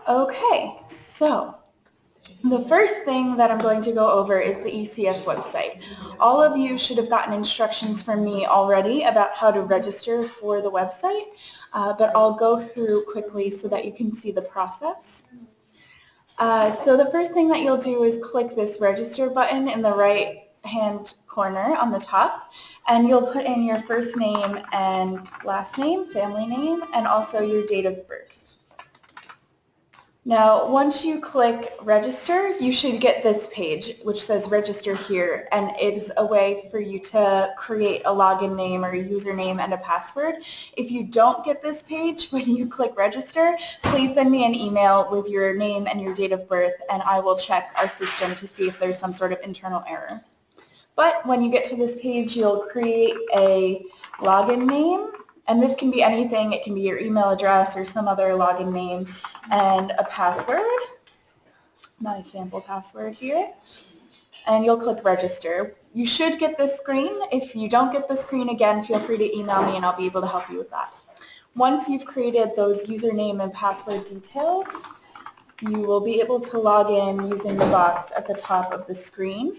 Okay, so the first thing that I'm going to go over is the ECS website. All of you should have gotten instructions from me already about how to register for the website, but I'll go through quickly so that you can see the process. So the first thing that you'll do is click this register button in the right hand corner on the top, and you'll put in your first name and last name, family name, and also your date of birth. Now, once you click register, you should get this page which says register here, and it's a way for you to create a login name or a username and a password. If you don't get this page when you click register, please send me an email with your name and your date of birth, and I will check our system to see if there's some sort of internal error. But when you get to this page, you'll create a login name, and this can be anything. It can be your email address or some other login name, and a password, my sample password here, and you'll click register. You should get this screen. If you don't get the screen, again, feel free to email me and I'll be able to help you with that. Once you've created those username and password details, you will be able to log in using the box at the top of the screen.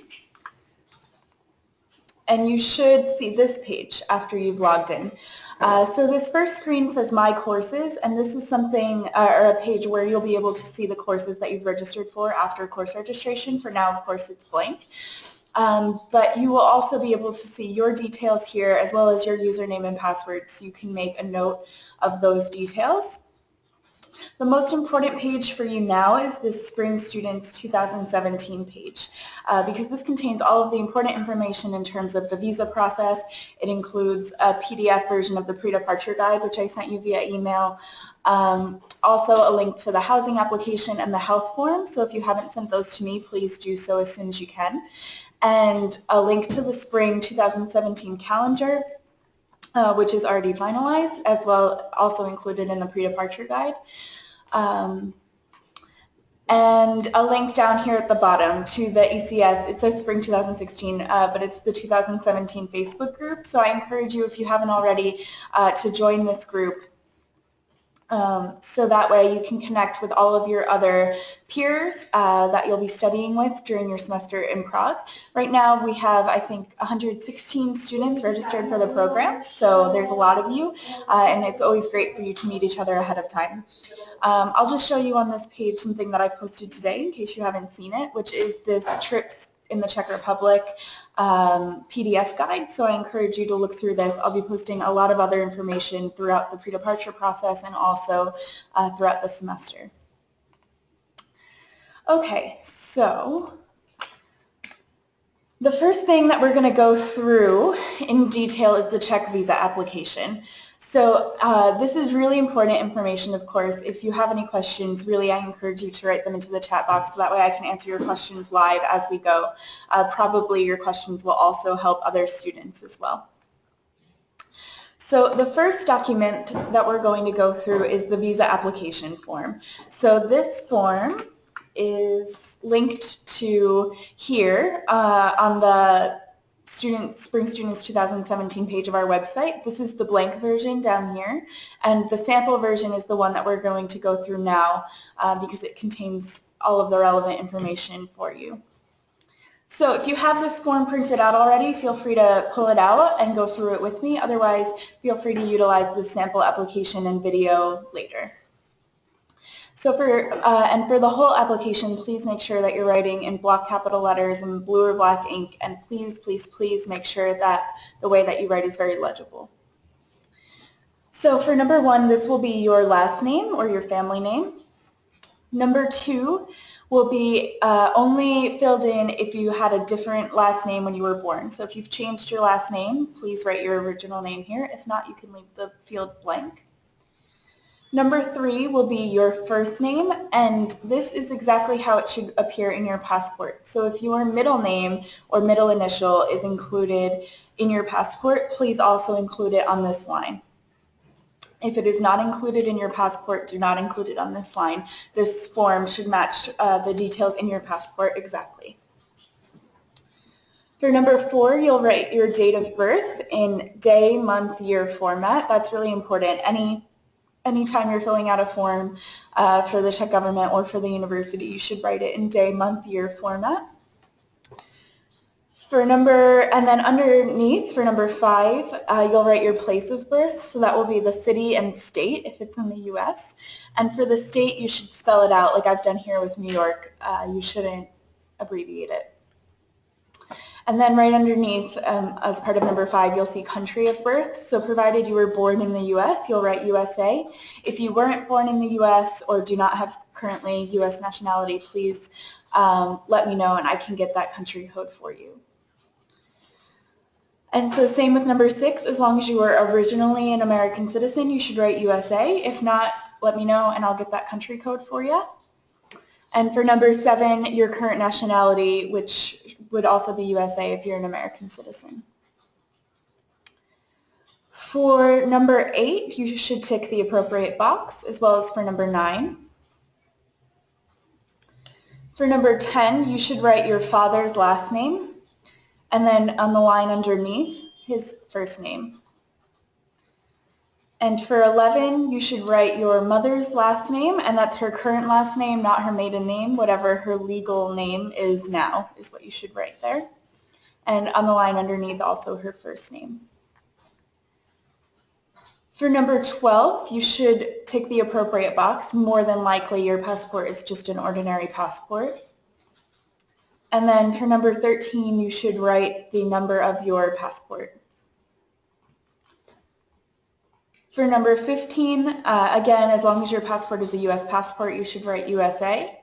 And you should see this page after you've logged in. So this first screen says My Courses, and this is something, or a page where you'll be able to see the courses that you've registered for after course registration. For now, of course, it's blank. But you will also be able to see your details here as well as your username and password, so you can make a note of those details. The most important page for you now is this Spring Students 2017 page, because this contains all of the important information in terms of the visa process. It includes a PDF version of the pre-departure guide, which I sent you via email, also a link to the housing application and the health form. So if you haven't sent those to me, please do so as soon as you can. And a link to the Spring 2017 calendar, which is already finalized, as well also included in the pre-departure guide. And a link down here at the bottom to the ECES. It says Spring 2016, but it's the 2017 Facebook group. So I encourage you, if you haven't already, to join this group. So that way you can connect with all of your other peers that you'll be studying with during your semester in Prague. Right now we have, I think, 116 students registered for the program, so there's a lot of you, and it's always great for you to meet each other ahead of time. I'll just show you on this page something that I posted today in case you haven't seen it, which is this trips in the Czech Republic PDF guide. So I encourage you to look through this. I'll be posting a lot of other information throughout the pre-departure process and also throughout the semester. Okay, so the first thing that we're going to go through in detail is the Czech visa application. So this is really important information, of course. If you have any questions, really I encourage you to write them into the chat box so that way I can answer your questions live as we go. Probably your questions will also help other students as well. So the first document that we're going to go through is the visa application form. So this form is linked to here on the Spring Students 2017 page of our website. This is the blank version down here, and the sample version is the one that we're going to go through now because it contains all of the relevant information for you. So if you have this form printed out already, feel free to pull it out and go through it with me. Otherwise, feel free to utilize the sample application and video later. So for the whole application, please make sure that you're writing in block capital letters and blue or black ink, and please, please, please make sure that the way that you write is very legible. So for number one, this will be your last name or your family name. Number two will be only filled in if you had a different last name when you were born. So if you've changed your last name, please write your original name here. If not, you can leave the field blank. Number three will be your first name, and this is exactly how it should appear in your passport. So if your middle name or middle initial is included in your passport, please also include it on this line. If it is not included in your passport, do not include it on this line. This form should match the details in your passport exactly. For number four, you'll write your date of birth in day, month, year format. That's really important. Any anytime you're filling out a form for the Czech government or for the university, you should write it in day, month, year format. And then underneath, for number 5, you'll write your place of birth. So that will be the city and state if it's in the U.S. And for the state, you should spell it out like I've done here with New York. You shouldn't abbreviate it. And then right underneath, as part of number 5, you'll see country of birth. So provided you were born in the U.S., you'll write USA. If you weren't born in the U.S. or do not have currently U.S. nationality, please let me know and I can get that country code for you. And so same with number 6, as long as you were originally an American citizen, you should write USA. If not, let me know and I'll get that country code for you. And for number 7, your current nationality, which would also be USA if you're an American citizen. For number 8, you should tick the appropriate box, as well as for number 9. For number 10, you should write your father's last name, and then on the line underneath, his first name. And for 11, you should write your mother's last name, and that's her current last name, not her maiden name. Whatever her legal name is now is what you should write there. And on the line underneath, also her first name. For number 12, you should tick the appropriate box. More than likely, your passport is just an ordinary passport. And then for number 13, you should write the number of your passport. For number 15, again, as long as your passport is a U.S. passport, you should write USA.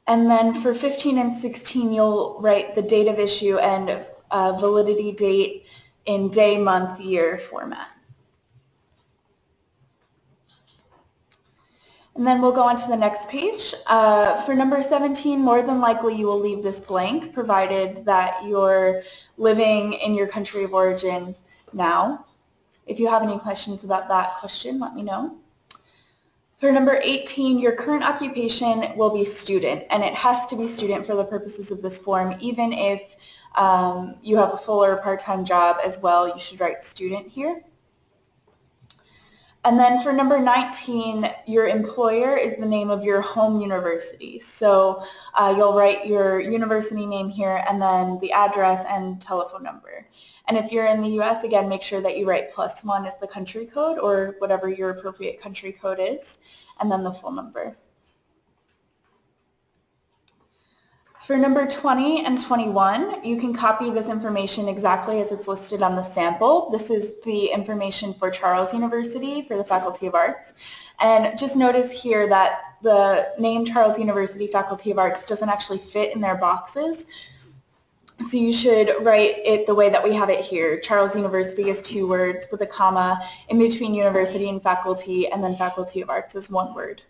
And then for 15 and 16, you'll write the date of issue and validity date in day, month, year format. And then we'll go on to the next page. For number 17, more than likely you will leave this blank, provided that you're living in your country of origin now. If you have any questions about that question, let me know. For number 18, your current occupation will be student, and it has to be student for the purposes of this form. Even if you have a full or part-time job as well, you should write student here. And then for number 19, your employer is the name of your home university. So you'll write your university name here and then the address and telephone number. And if you're in the US, again, make sure that you write +1 as the country code or whatever your appropriate country code is, and then the full number. For number 20 and 21, you can copy this information exactly as it's listed on the sample. This is the information for Charles University for the Faculty of Arts. And just notice here that the name Charles University Faculty of Arts doesn't actually fit in their boxes. So you should write it the way that we have it here. Charles University is 2 words with a comma in between university and faculty, and then Faculty of Arts is 1 word.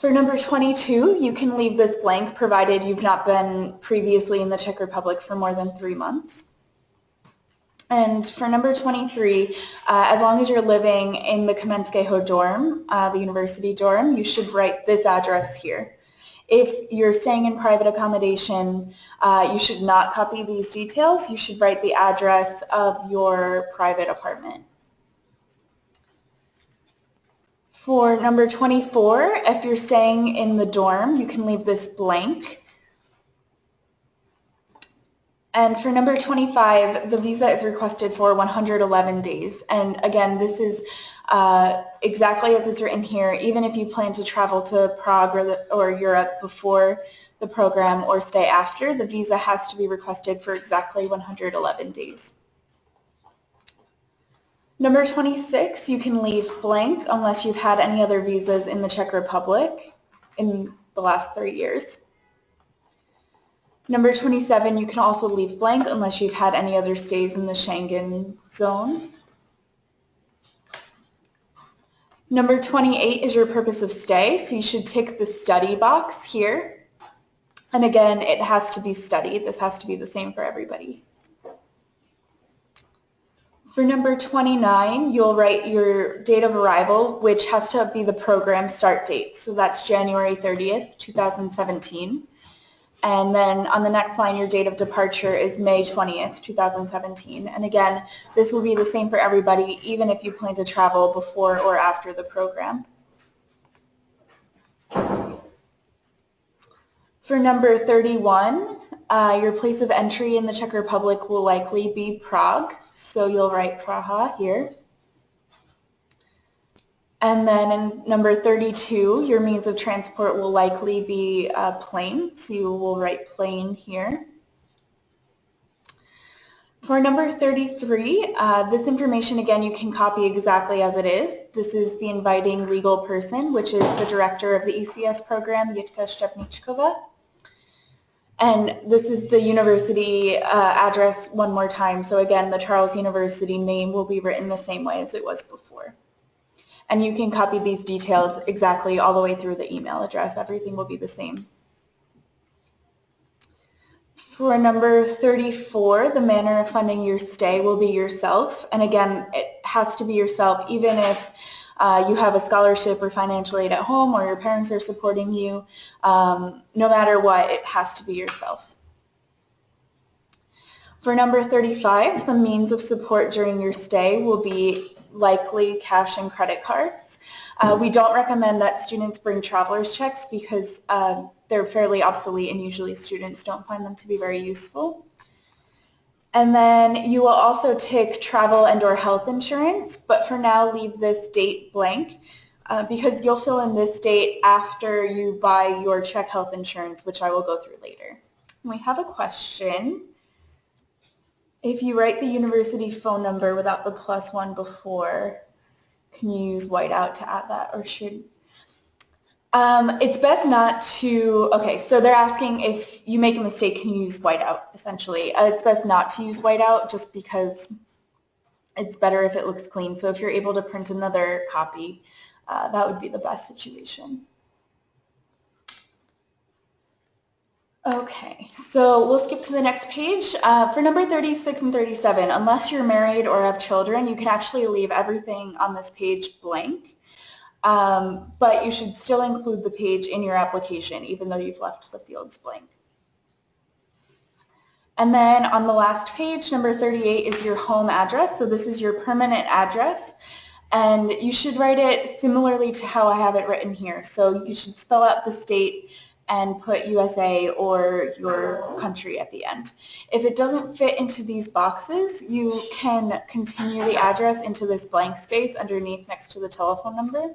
For number 22, you can leave this blank provided you've not been previously in the Czech Republic for more than 3 months. And for number 23, as long as you're living in the Kamenského dorm, the university dorm, you should write this address here. If you're staying in private accommodation, you should not copy these details. You should write the address of your private apartment. For number 24, if you're staying in the dorm, you can leave this blank. And for number 25, the visa is requested for 111 days. And again, this is exactly as it's written here. Even if you plan to travel to Prague or Europe before the program or stay after, the visa has to be requested for exactly 111 days. Number 26, you can leave blank unless you've had any other visas in the Czech Republic in the last 3 years. Number 27, you can also leave blank unless you've had any other stays in the Schengen zone. Number 28 is your purpose of stay, so you should tick the study box here. And again, it has to be study. This has to be the same for everybody. For number 29, you'll write your date of arrival, which has to be the program start date. So that's January 30th, 2017. And then on the next line, your date of departure is May 20th, 2017. And again, this will be the same for everybody, even if you plan to travel before or after the program. For number 31, your place of entry in the Czech Republic will likely be Prague. So you'll write Praha here. And then in number 32, your means of transport will likely be a plane, so you will write plane here. For number 33, this information, again, you can copy exactly as it is. This is the inviting legal person, which is the director of the ECES program, Jitka Štepničková. And this is the university address one more time. So again, the Charles University name will be written the same way as it was before. And you can copy these details exactly all the way through the email address. Everything will be the same. For number 34, the manner of funding your stay will be yourself. And again, it has to be yourself, even if you have a scholarship or financial aid at home or your parents are supporting you. No matter what, it has to be yourself. For number 35, the means of support during your stay will be likely cash and credit cards. We don't recommend that students bring traveler's checks because they're fairly obsolete and usually students don't find them to be very useful. And then you will also tick travel and or health insurance, but for now leave this date blank because you'll fill in this date after you buy your Czech health insurance, which I will go through later. We have a question. If you write the university phone number without the +1 before, can you use whiteout to add that, or should? It's best not to, okay, so they're asking if you make a mistake, can you use whiteout, essentially. It's best not to use whiteout just because it's better if it looks clean. So if you're able to print another copy, that would be the best situation. Okay, so we'll skip to the next page. For number 36 and 37, unless you're married or have children, you can actually leave everything on this page blank. But you should still include the page in your application, even though you've left the fields blank. And then on the last page, number 38 is your home address. So this is your permanent address. And you should write it similarly to how I have it written here. So you should spell out the state and put USA or your country at the end. If it doesn't fit into these boxes, you can continue the address into this blank space underneath next to the telephone number.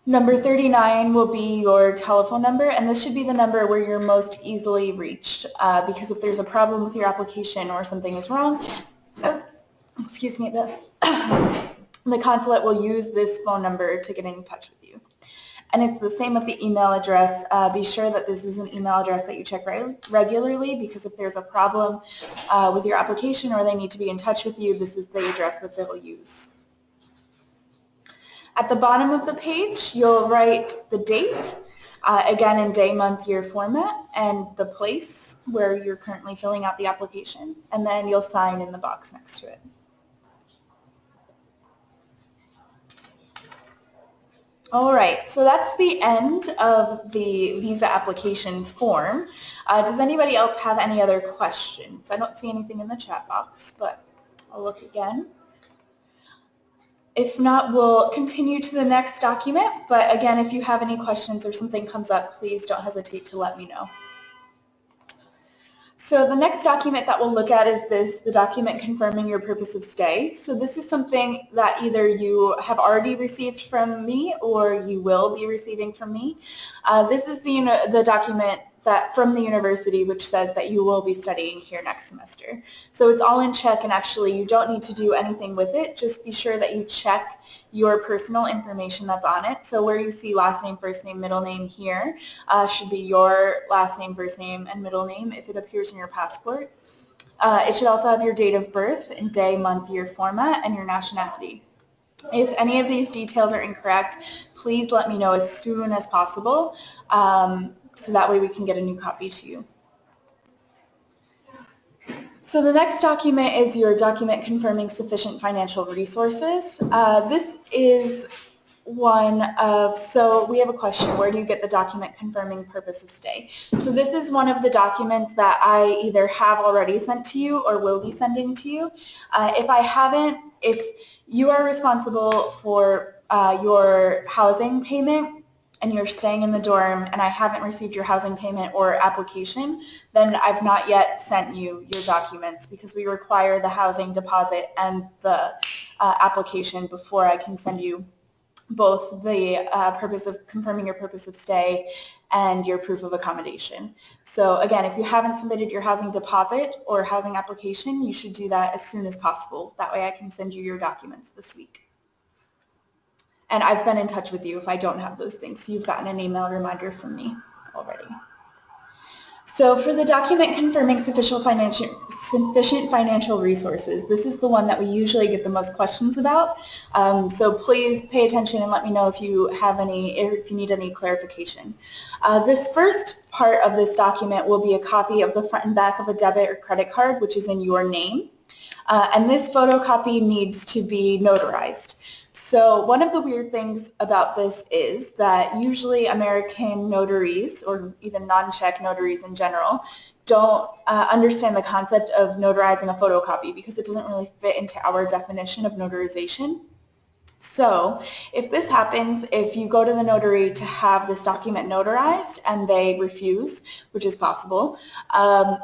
Number 39 will be your telephone number, and this should be the number where you're most easily reached because if there's a problem with your application or something is wrong, excuse me, the consulate will use this phone number to get in touch with you. And it's the same with the email address. Be sure that this is an email address that you check regularly because if there's a problem with your application or they need to be in touch with you, this is the address that they'll use. At the bottom of the page, you'll write the date, again in day, month, year format, and the place where you're currently filling out the application, and then you'll sign in the box next to it. All right, so that's the end of the visa application form. Does anybody else have any other questions? I don't see anything in the chat box, but I'll look again. If not, we'll continue to the next document, but again, if you have any questions or something comes up, please don't hesitate to let me know. So the next document that we'll look at is the document confirming your purpose of stay. So this is something that either you have already received from me or you will be receiving from me. This is the document from the university which says that you will be studying here next semester. So it's all in Czech, and actually you don't need to do anything with it. Just be sure that you check your personal information that's on it. So where you see last name, first name, middle name here should be your last name, first name, and middle name if it appears in your passport. It should also have your date of birth in day, month, year format, and your nationality. If any of these details are incorrect, please let me know as soon as possible. So that way we can get a new copy to you. So the next document is your document confirming sufficient financial resources. This is one of, so we have a question, where do you get the document confirming purpose of stay? So this is one of the documents that I either have already sent to you or will be sending to you. If I haven't, if you are responsible for your housing payment and you're staying in the dorm and I haven't received your housing payment or application, then I've not yet sent you your documents because we require the housing deposit and the application before I can send you both the purpose of confirming your purpose of stay and your proof of accommodation. So again, if you haven't submitted your housing deposit or housing application, you should do that as soon as possible. That way I can send you your documents this week. And I've been in touch with you if I don't have those things. So you've gotten an email reminder from me already. So for the document confirming sufficient financial resources, this is the one that we usually get the most questions about. So please pay attention and let me know if you have any, if you need any clarification. This first part of this document will be a copy of the front and back of a debit or credit card, which is in your name. And this photocopy needs to be notarized. So one of the weird things about this is that usually American notaries, or even non-Czech notaries in general, don't understand the concept of notarizing a photocopy because it doesn't really fit into our definition of notarization. So if this happens, if you go to the notary to have this document notarized and they refuse, which is possible,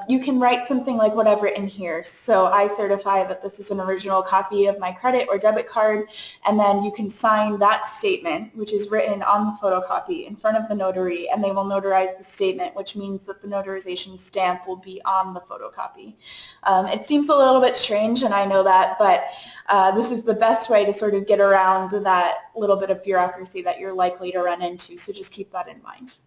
you can write something like what I've written here. So I certify that this is an original copy of my credit or debit card, and then you can sign that statement, which is written on the photocopy in front of the notary, and they will notarize the statement, which means that the notarization stamp will be on the photocopy. It seems a little bit strange, and I know that, but this is the best way to sort of get around that little bit of bureaucracy that you're likely to run into, so just keep that in mind.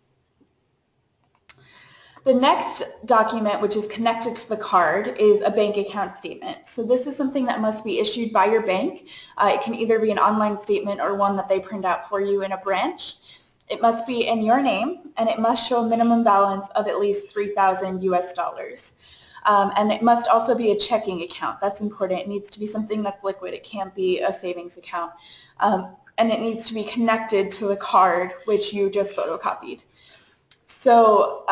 The next document, which is connected to the card, is a bank account statement. So this is something that must be issued by your bank. It can either be an online statement or one that they print out for you in a branch. It must be in your name, and it must show a minimum balance of at least $3,000 US. And it must also be a checking account. That's important. It needs to be something that's liquid. It can't be a savings account. And it needs to be connected to the card, which you just photocopied. So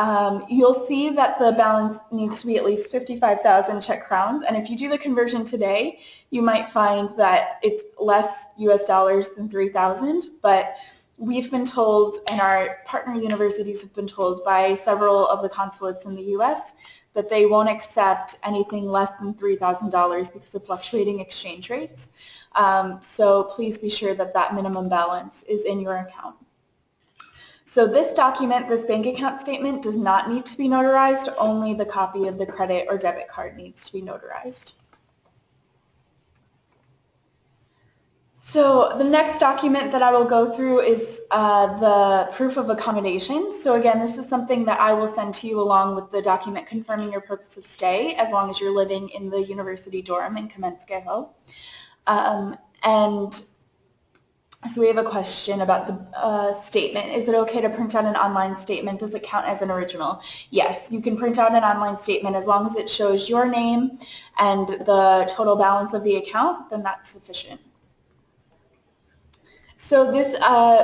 you'll see that the balance needs to be at least 55,000 Czech crowns. And if you do the conversion today, you might find that it's less US dollars than 3,000. But we've been told, and our partner universities have been told by several of the consulates in the US, that they won't accept anything less than $3,000 because of fluctuating exchange rates. So please be sure that that minimum balance is in your account. So this document, this bank account statement, does not need to be notarized. Only the copy of the credit or debit card needs to be notarized. So the next document that I will go through is the proof of accommodation. So again, this is something that I will send to you along with the document confirming your purpose of stay, as long as you're living in the university dorm in Kamenskeho. And so we have a question about the statement. Is it okay to print out an online statement? Does it count as an original? Yes, you can print out an online statement as long as it shows your name and the total balance of the account, then that's sufficient. So this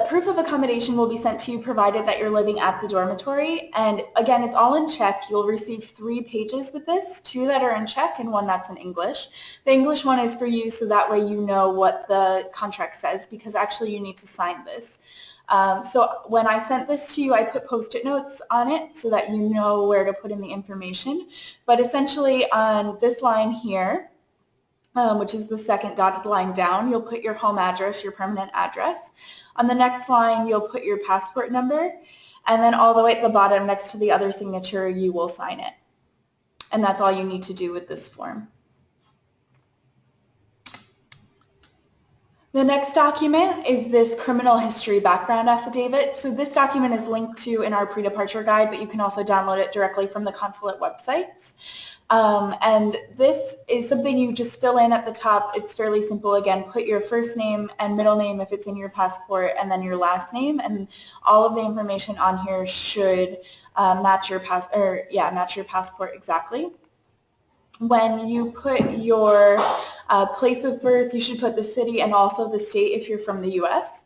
proof of accommodation will be sent to you provided that you're living at the dormitory. And again, it's all in Czech. You'll receive 3 pages with this, 2 that are in Czech and 1 that's in English. The English one is for you so that way you know what the contract says, because actually you need to sign this. So when I sent this to you, I put Post-it notes on it so that you know where to put in the information. But essentially on this line here, which is the second dotted line down, you'll put your home address, your permanent address. On the next line, you'll put your passport number, and then all the way at the bottom next to the other signature, you will sign it. And that's all you need to do with this form. The next document is this criminal history background affidavit. So this document is linked to in our pre-departure guide, but you can also download it directly from the consulate websites. And this is something you just fill in at the top. It's fairly simple. Again, put your first name and middle name if it's in your passport, and then your last name, and all of the information on here should match your passport exactly. When you put your place of birth, you should put the city and also the state if you're from the US.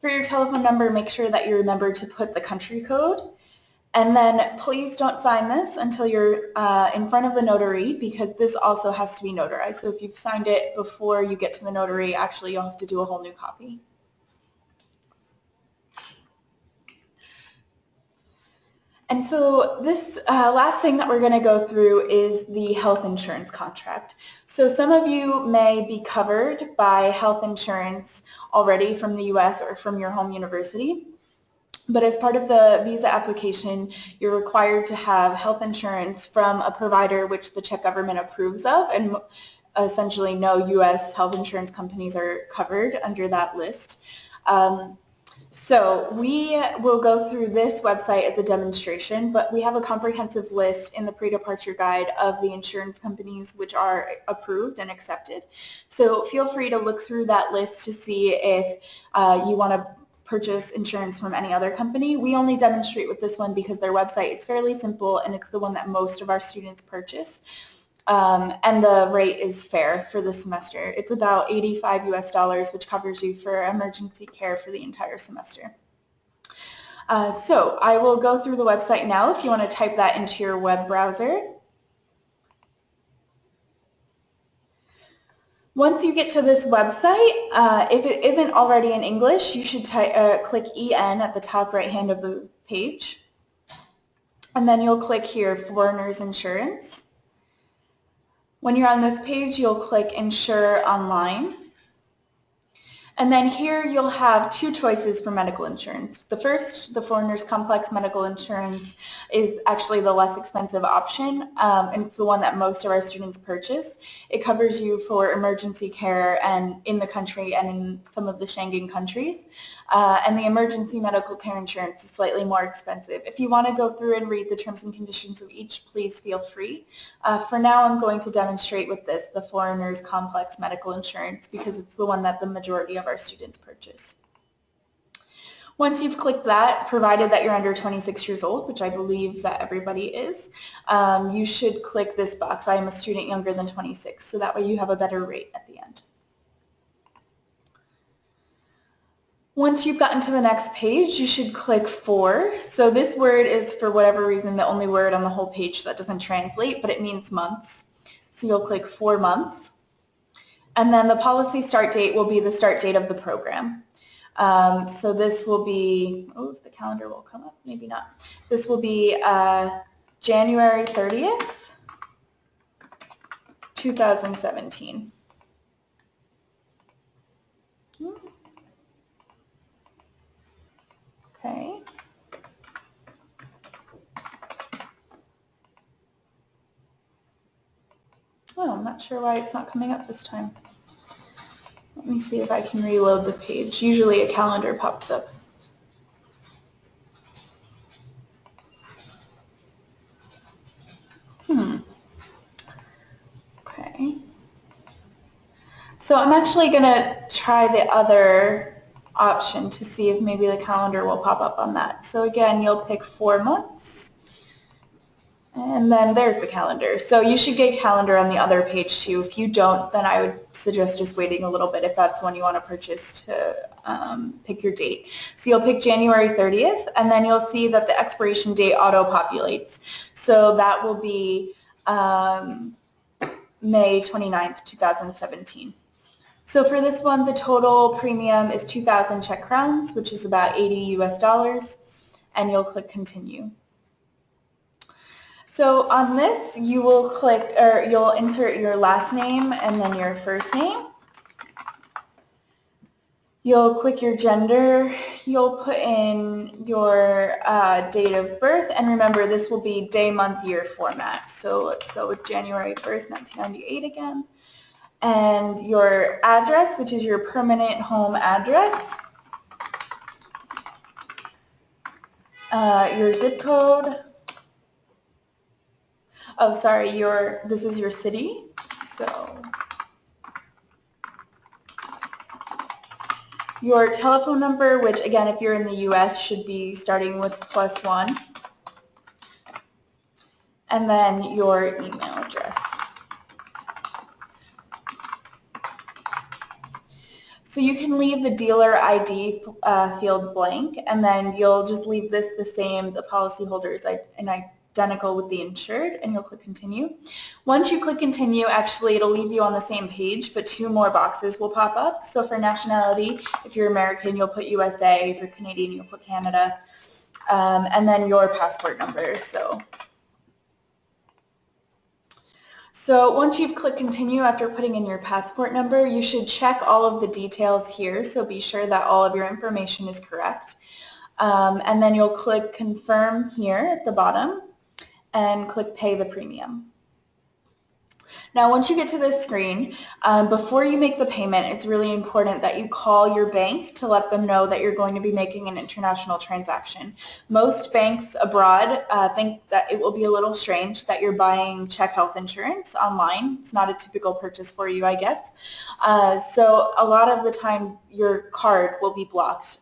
For your telephone number, make sure that you remember to put the country code. And then please don't sign this until you're in front of the notary, because this also has to be notarized. So if you've signed it before you get to the notary, actually you'll have to do a whole new copy. And so this last thing that we're going to go through is the health insurance contract. So some of you may be covered by health insurance already from the US or from your home university. But as part of the visa application, you're required to have health insurance from a provider which the Czech government approves of, and essentially no US health insurance companies are covered under that list. So we will go through this website as a demonstration, but we have a comprehensive list in the pre-departure guide of the insurance companies which are approved and accepted. So feel free to look through that list to see if you want to purchase insurance from any other company. We only demonstrate with this one because their website is fairly simple and it's the one that most of our students purchase. And the rate is fair for the semester. It's about $85 US, which covers you for emergency care for the entire semester. So I will go through the website now if you want to type that into your web browser. Once you get to this website, if it isn't already in English, you should click EN at the top right hand of the page. And then you'll click here, Foreigners Insurance. When you're on this page, you'll click Insure Online. And then here you'll have two choices for medical insurance. The first, the Foreigners Complex Medical Insurance, is actually the less expensive option, and it's the one that most of our students purchase. It covers you for emergency care and in the country and in some of the Schengen countries. And the emergency medical care insurance is slightly more expensive. If you want to go through and read the terms and conditions of each, please feel free. For now, I'm going to demonstrate with this, the Foreigners Complex Medical Insurance, because it's the one that the majority of our students purchase. Once you've clicked that, provided that you're under 26 years old, which I believe that everybody is, you should click this box, I am a student younger than 26, so that way you have a better rate at the end. Once you've gotten to the next page, you should click for. So this word is, for whatever reason, the only word on the whole page that doesn't translate, but it means months. So you'll click 4 months. And then the policy start date will be the start date of the program. So this will be, oh, if the calendar will come up, maybe not. This will be January 30th, 2017. Okay. Oh, I'm not sure why it's not coming up this time. Let me see if I can reload the page. Usually a calendar pops up. Okay. So I'm actually going to try the other option to see if maybe the calendar will pop up on that. So again, you'll pick 4 months. And then there's the calendar. So you should get calendar on the other page too. If you don't, then I would suggest just waiting a little bit if that's one you want to purchase to pick your date. So you'll pick January 30th, and then you'll see that the expiration date auto-populates. So that will be May 29th, 2017. So for this one, the total premium is 2,000 Czech crowns, which is about $80 US, and you'll click Continue. So on this, you will click, or you'll insert your last name and then your first name. You'll click your gender. You'll put in your date of birth, and remember, this will be day, month, year format. So let's go with January 1st, 1998 again. And your address, which is your permanent home address. Your zip code. Oh, sorry, this is your city. So your telephone number, which again, if you're in the US, should be starting with +1. And then your email address. So you can leave the dealer ID field blank, and then you'll just leave this the same. The policyholder is identical with the insured, and you'll click continue. Once you click continue, actually it'll leave you on the same page, but 2 more boxes will pop up. So for nationality, if you're American, you'll put USA. If you're Canadian, you'll put Canada. And then your passport number. So once you've clicked continue after putting in your passport number, you should check all of the details here, so be sure that all of your information is correct. And then you'll click confirm here at the bottom and click pay the premium. Now once you get to this screen, before you make the payment, it's really important that you call your bank to let them know that you're going to be making an international transaction. Most banks abroad think that it will be a little strange that you're buying check health insurance online. It's not a typical purchase for you, I guess. So a lot of the time your card will be blocked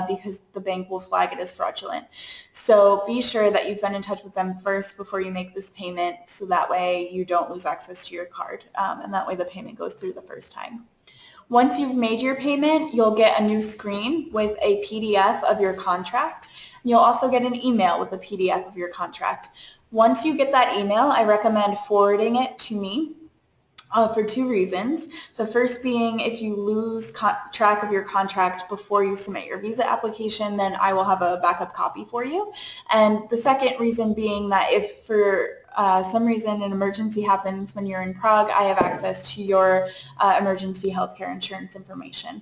because the bank will flag it as fraudulent. So be sure that you've been in touch with them first before you make this payment, so that way you don't lose access to your card, and that way the payment goes through the first time. Once you've made your payment, you'll get a new screen with a PDF of your contract. You'll also get an email with a PDF of your contract. Once you get that email, I recommend forwarding it to me for 2 reasons. The first being, if you lose track of your contract before you submit your visa application, then I will have a backup copy for you. And the second reason being that if for some reason an emergency happens when you're in Prague, I have access to your emergency healthcare insurance information.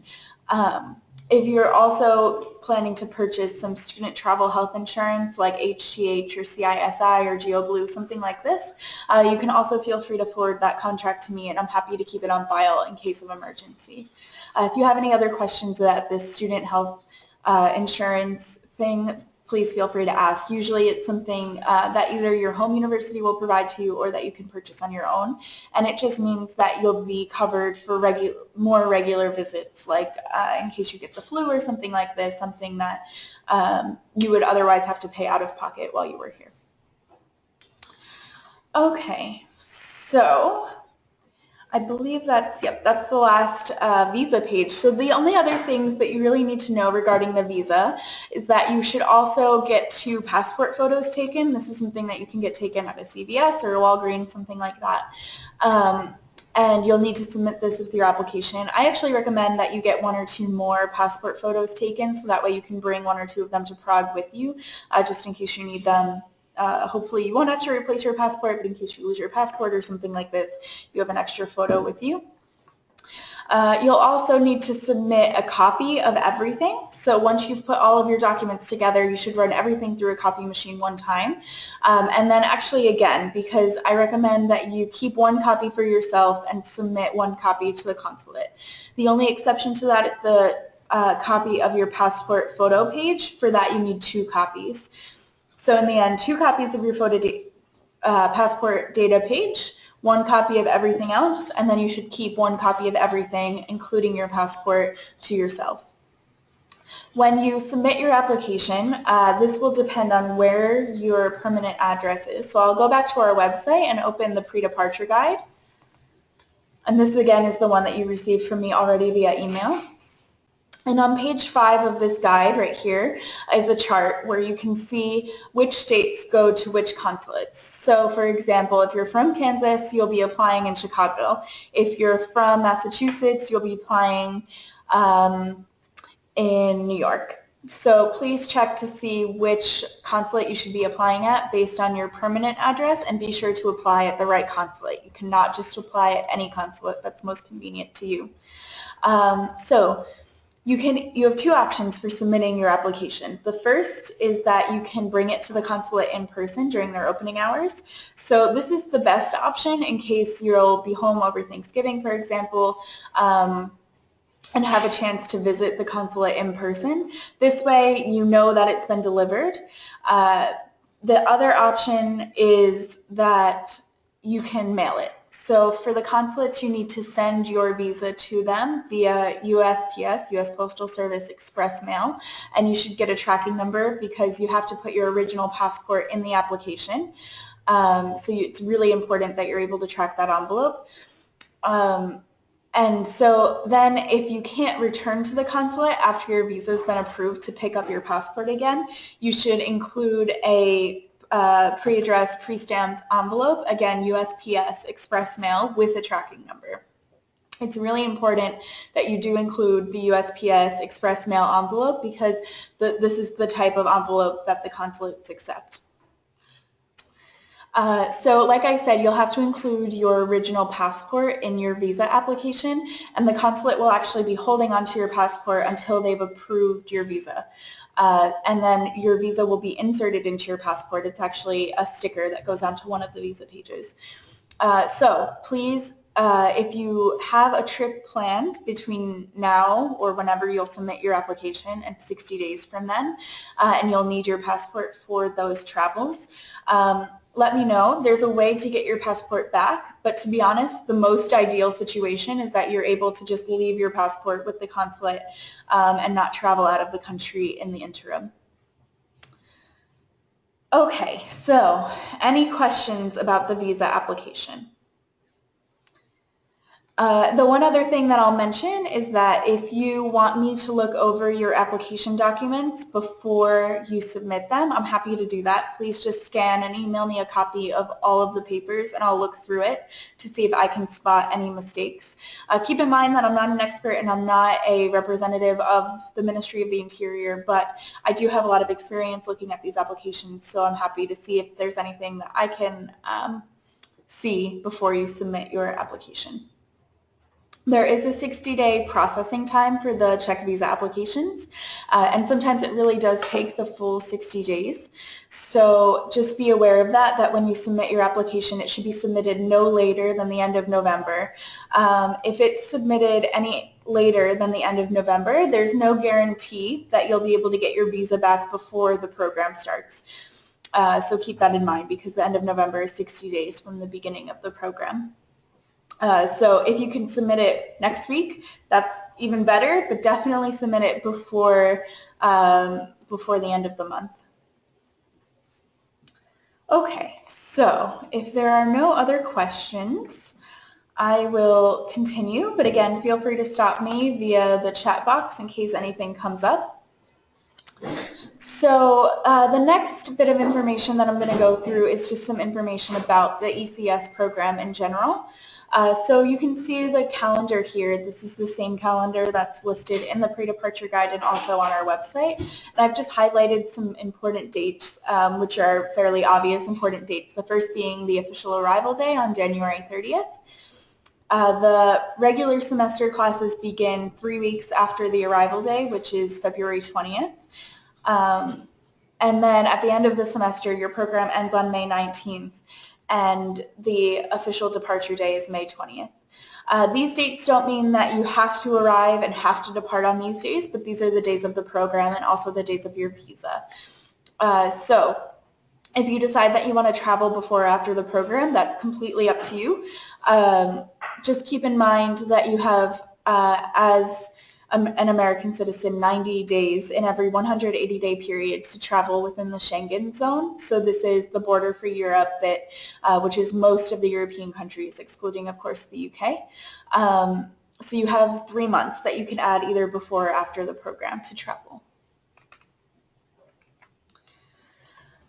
If you're also planning to purchase some student travel health insurance like HTH or CISI or GeoBlue, something like this, you can also feel free to forward that contract to me, and I'm happy to keep it on file in case of emergency. If you have any other questions about this student health insurance thing, please feel free to ask. Usually it's something that either your home university will provide to you or that you can purchase on your own, and it just means that you'll be covered for more regular visits, like in case you get the flu or something like this, something that you would otherwise have to pay out of pocket while you were here. Okay, so I believe that's the last visa page. So the only other things that you really need to know regarding the visa is that you should also get 2 passport photos taken. This is something that you can get taken at a CVS or a Walgreens, something like that. And you'll need to submit this with your application. I actually recommend that you get 1 or 2 more passport photos taken, so that way you can bring 1 or 2 of them to Prague with you, just in case you need them. Hopefully you won't have to replace your passport, but in case you lose your passport or something like this, you have an extra photo with you. You'll also need to submit a copy of everything. So once you've put all of your documents together, you should run everything through a copy machine 1 time. And then actually again, because I recommend that you keep 1 copy for yourself and submit 1 copy to the consulate. The only exception to that is the copy of your passport photo page. For that you need 2 copies. So in the end, 2 copies of your passport data page, 1 copy of everything else, and then you should keep 1 copy of everything, including your passport, to yourself. When you submit your application, this will depend on where your permanent address is. So I'll go back to our website and open the pre-departure guide. And this again is the one that you received from me already via email. And on page 5 of this guide right here is a chart where you can see which states go to which consulates. So for example, if you're from Kansas, you'll be applying in Chicago. If you're from Massachusetts, you'll be applying in New York. So please check to see which consulate you should be applying at based on your permanent address, and be sure to apply at the right consulate. You cannot just apply at any consulate that's most convenient to you. You have 2 options for submitting your application. The first is that you can bring it to the consulate in person during their opening hours. So this is the best option in case you'll be home over Thanksgiving, for example, and have a chance to visit the consulate in person. This way you know that it's been delivered. The other option is that you can mail it. So for the consulates, you need to send your visa to them via USPS, US Postal Service Express Mail, and you should get a tracking number because you have to put your original passport in the application. It's really important that you're able to track that envelope. And so then if you can't return to the consulate after your visa has been approved to pick up your passport again, you should include a pre-addressed, pre-stamped envelope, again, USPS express mail with a tracking number. It's really important that you do include the USPS express mail envelope because this is the type of envelope that the consulates accept. So like I said, you'll have to include your original passport in your visa application, and the consulate will actually be holding onto your passport until they've approved your visa. And then your visa will be inserted into your passport. It's actually a sticker that goes onto one of the visa pages. So please, if you have a trip planned between now or whenever you'll submit your application and 60 days from then, and you'll need your passport for those travels, let me know. There's a way to get your passport back, but to be honest, the most ideal situation is that you're able to just leave your passport with the consulate and not travel out of the country in the interim. Okay, so any questions about the visa application? The one other thing that I'll mention is that if you want me to look over your application documents before you submit them, I'm happy to do that. Please just scan and email me a copy of all of the papers and I'll look through it to see if I can spot any mistakes. Keep in mind that I'm not an expert and I'm not a representative of the Ministry of the Interior, but I do have a lot of experience looking at these applications, so I'm happy to see if there's anything that I can see before you submit your application. There is a 60-day processing time for the check visa applications, and sometimes it really does take the full 60 days. So just be aware of that when you submit your application, it should be submitted no later than the end of November. If it's submitted any later than the end of November, there's no guarantee that you'll be able to get your visa back before the program starts. So keep that in mind because the end of November is 60 days from the beginning of the program. So if you can submit it next week, that's even better, but definitely submit it before the end of the month. Okay, so if there are no other questions, I will continue, but again, feel free to stop me via the chat box in case anything comes up. So the next bit of information that I'm going to go through is just some information about the ECES program in general. So you can see the calendar here. This is the same calendar that's listed in the pre-departure guide and also on our website. And I've just highlighted some important dates, which are fairly obvious important dates. The first being the official arrival day on January 30th. The regular semester classes begin 3 weeks after the arrival day, which is February 20th. And then at the end of the semester, your program ends on May 19th. And the official departure day is May 20th. These dates don't mean that you have to arrive and have to depart on these days, but these are the days of the program and also the days of your visa. So if you decide that you want to travel before or after the program, that's completely up to you. Just keep in mind that you have, as an American citizen, 90 days in every 180-day period to travel within the Schengen zone. So this is the border for Europe, which is most of the European countries, excluding, of course, the UK. So you have 3 months that you can add either before or after the program to travel.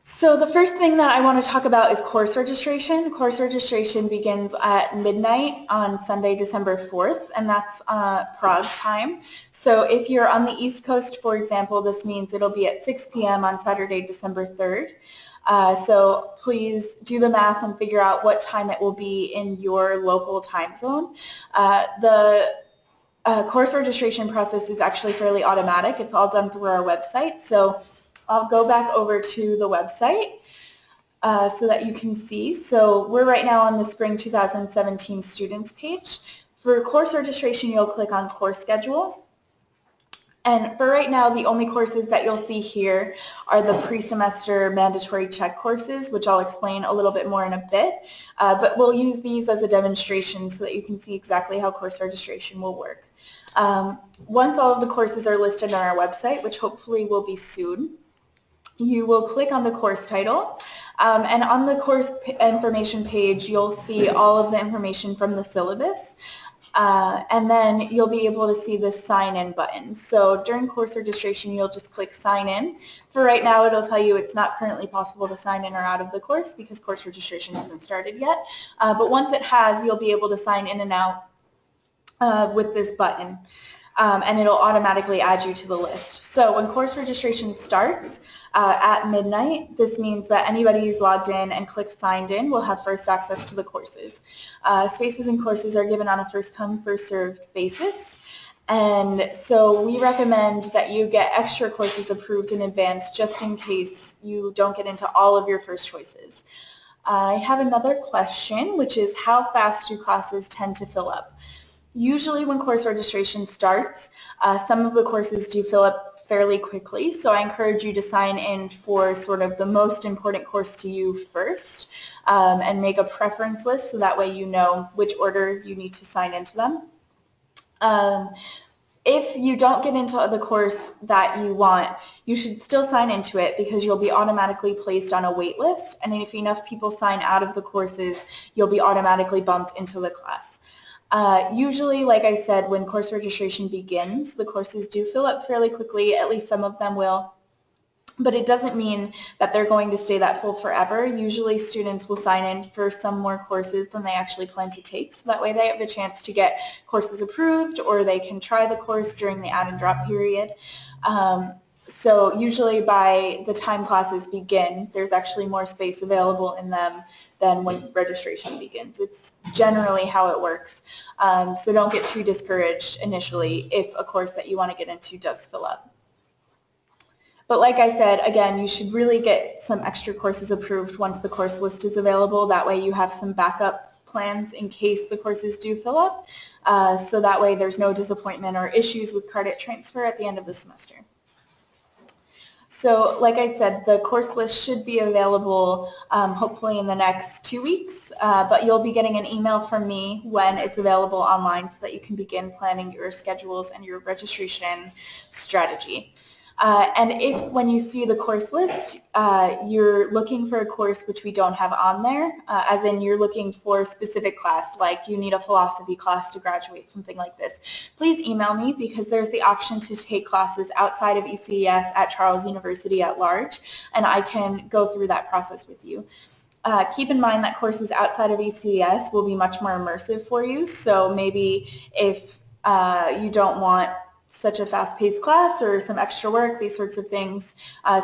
So the first thing that I want to talk about is course registration. Course registration begins at midnight on Sunday, December 4th, and that's Prague time. So if you're on the East Coast, for example, this means it'll be at 6 p.m. on Saturday, December 3rd. So please do the math and figure out what time it will be in your local time zone. The course registration process is actually fairly automatic. It's all done through our website. So I'll go back over to the website so that you can see. So we're right now on the Spring 2017 Students page. For course registration, you'll click on Course Schedule. And for right now, the only courses that you'll see here are the pre-semester mandatory check courses, which I'll explain a little bit more in a bit. But we'll use these as a demonstration so that you can see exactly how course registration will work. Once all of the courses are listed on our website, which hopefully will be soon, you will click on the course title, and on the course information page, you'll see all of the information from the syllabus. And then you'll be able to see this sign in button. So during course registration, you'll just click sign in. For right now, it'll tell you it's not currently possible to sign in or out of the course because course registration hasn't started yet. But once it has, you'll be able to sign in and out with this button. And it'll automatically add you to the list. So when course registration starts at midnight, this means that anybody who's logged in and clicked signed in will have first access to the courses. Spaces in courses are given on a first come, first served basis. And so we recommend that you get extra courses approved in advance just in case you don't get into all of your first choices. I have another question, which is how fast do classes tend to fill up? Usually when course registration starts, some of the courses do fill up fairly quickly, so I encourage you to sign in for sort of the most important course to you first and make a preference list so that way you know which order you need to sign into them. If you don't get into the course that you want, you should still sign into it because you'll be automatically placed on a wait list, and if enough people sign out of the courses, you'll be automatically bumped into the class. Usually, like I said, when course registration begins, the courses do fill up fairly quickly, at least some of them will, but it doesn't mean that they're going to stay that full forever. Usually students will sign in for some more courses than they actually plan to take, so that way they have the chance to get courses approved or they can try the course during the add and drop period. So usually by the time classes begin, there's actually more space available in them than when registration begins. It's generally how it works. So don't get too discouraged initially if a course that you want to get into does fill up. But like I said, again, you should really get some extra courses approved once the course list is available. That way you have some backup plans in case the courses do fill up. So that way there's no disappointment or issues with credit transfer at the end of the semester. So like I said, the course list should be available hopefully in the next 2 weeks, but you'll be getting an email from me when it's available online so that you can begin planning your schedules and your registration strategy. And if when you see the course list, you're looking for a course which we don't have on there, as in you're looking for a specific class, like you need a philosophy class to graduate, something like this, please email me because there's the option to take classes outside of ECES at Charles University at large, and I can go through that process with you. Keep in mind that courses outside of ECES will be much more immersive for you, so maybe if you don't want such a fast-paced class or some extra work, these sorts of things,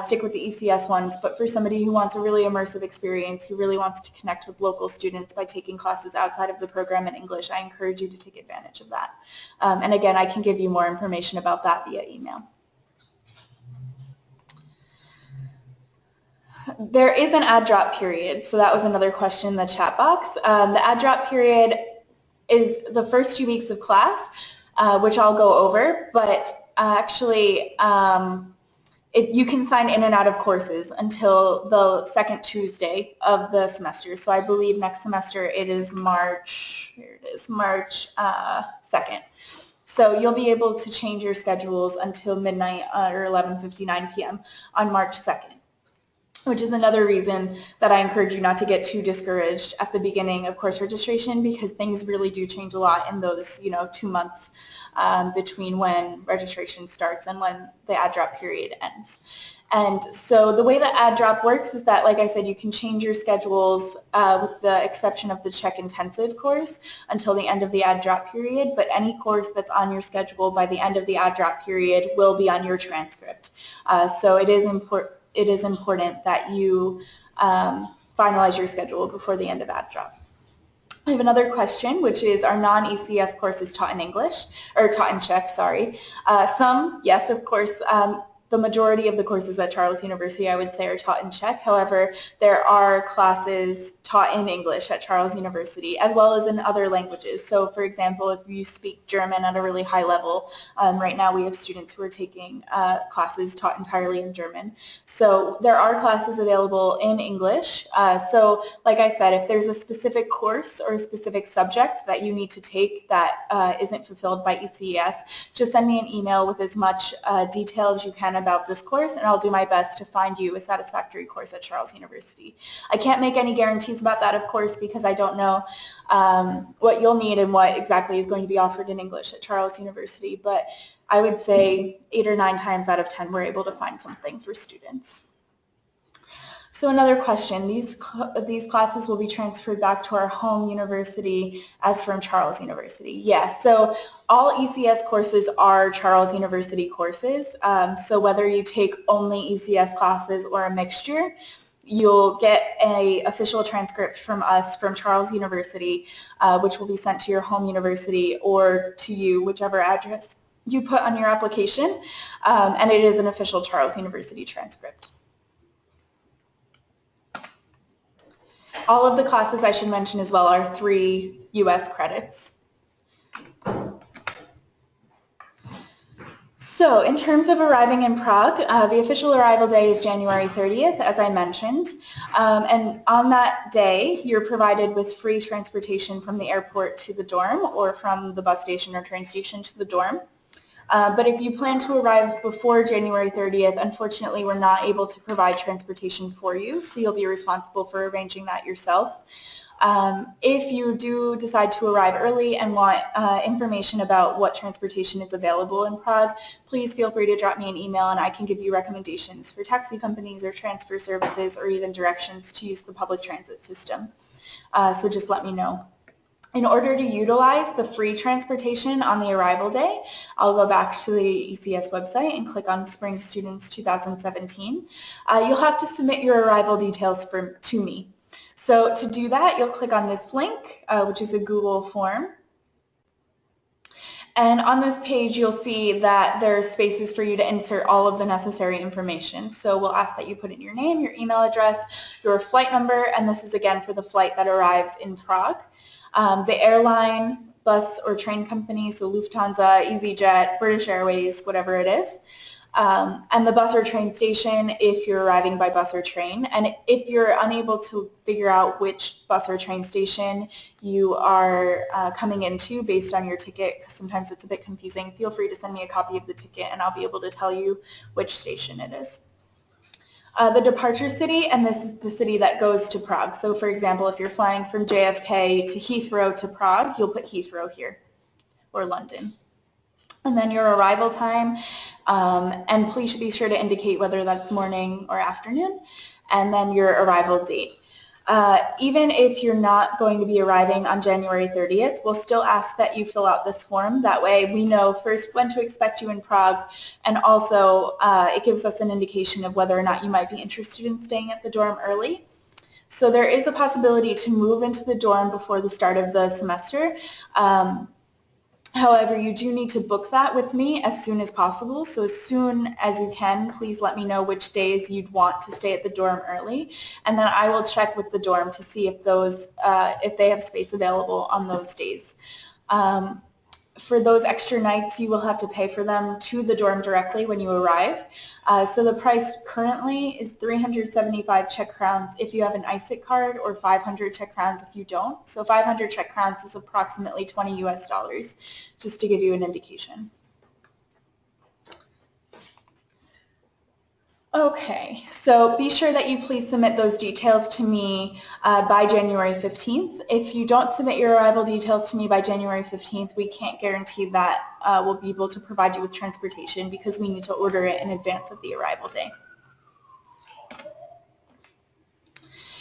stick with the ECS ones. But for somebody who wants a really immersive experience, who really wants to connect with local students by taking classes outside of the program in English, I encourage you to take advantage of that. And again, I can give you more information about that via email. There is an add drop period, so that was another question in the chat box. The add drop period is the first 2 weeks of class, which I'll go over, but actually you can sign in and out of courses until the second Tuesday of the semester. So I believe next semester it is March 2nd. So you'll be able to change your schedules until midnight or 11:59 p.m. on March 2nd. Which is another reason that I encourage you not to get too discouraged at the beginning of course registration, because things really do change a lot in those 2 months between when registration starts and when the add drop period ends. And so the way the add drop works is that, like I said, you can change your schedules with the exception of the Czech intensive course until the end of the add drop period, but any course that's on your schedule by the end of the add drop period will be on your transcript. So it is important that you finalize your schedule before the end of add drop. I have another question, which is, are non-ECS courses taught in English, or taught in Czech, sorry. Some, yes, of course. The majority of the courses at Charles University, I would say, are taught in Czech. However, there are classes taught in English at Charles University, as well as in other languages. So, for example, if you speak German at a really high level, right now we have students who are taking classes taught entirely in German. So there are classes available in English. So, like I said, if there's a specific course or a specific subject that you need to take that isn't fulfilled by ECES, just send me an email with as much detail as you can about this course, and I'll do my best to find you a satisfactory course at Charles University. I can't make any guarantees about that, of course, because I don't know what you'll need and what exactly is going to be offered in English at Charles University, but I would say 8 or 9 times out of 10 we're able to find something for students. So another question, these classes will be transferred back to our home university as from Charles University. Yes, so all ECS courses are Charles University courses. So whether you take only ECS classes or a mixture, you'll get an official transcript from us from Charles University, which will be sent to your home university or to you, whichever address you put on your application, and it is an official Charles University transcript. All of the classes, I should mention as well, are 3 US credits. So in terms of arriving in Prague, the official arrival day is January 30th, as I mentioned, and on that day you're provided with free transportation from the airport to the dorm or from the bus station or train station to the dorm. But if you plan to arrive before January 30th, unfortunately we're not able to provide transportation for you, so you'll be responsible for arranging that yourself. If you do decide to arrive early and want information about what transportation is available in Prague, please feel free to drop me an email and I can give you recommendations for taxi companies or transfer services or even directions to use the public transit system. So just let me know. In order to utilize the free transportation on the arrival day, I'll go back to the ECS website and click on Spring Students 2017. You'll have to submit your arrival details to me. So to do that, you'll click on this link, which is a Google form. And on this page, you'll see that there are spaces for you to insert all of the necessary information. So we'll ask that you put in your name, your email address, your flight number, and this is again for the flight that arrives in Prague. The airline, bus or train company, so Lufthansa, EasyJet, British Airways, whatever it is, and the bus or train station if you're arriving by bus or train. And if you're unable to figure out which bus or train station you are coming into based on your ticket, because sometimes it's a bit confusing, feel free to send me a copy of the ticket and I'll be able to tell you which station it is. The departure city, and this is the city that goes to Prague. So for example, if you're flying from JFK to Heathrow to Prague, you'll put Heathrow here, or London. And then your arrival time, and please be sure to indicate whether that's morning or afternoon, and then your arrival date. Even if you're not going to be arriving on January 30th, we'll still ask that you fill out this form. That way we know first when to expect you in Prague, and also it gives us an indication of whether or not you might be interested in staying at the dorm early. So there is a possibility to move into the dorm before the start of the semester. However, you do need to book that with me as soon as possible. So as soon as you can, please let me know which days you'd want to stay at the dorm early, and then I will check with the dorm to see if they have space available on those days. For those extra nights, you will have to pay for them to the dorm directly when you arrive. So the price currently is 375 Czech crowns if you have an ISIC card, or 500 Czech crowns if you don't. So 500 Czech crowns is approximately $20 US, just to give you an indication. Okay, so be sure that you please submit those details to me by January 15th. If you don't submit your arrival details to me by January 15th, we can't guarantee that we'll be able to provide you with transportation because we need to order it in advance of the arrival day.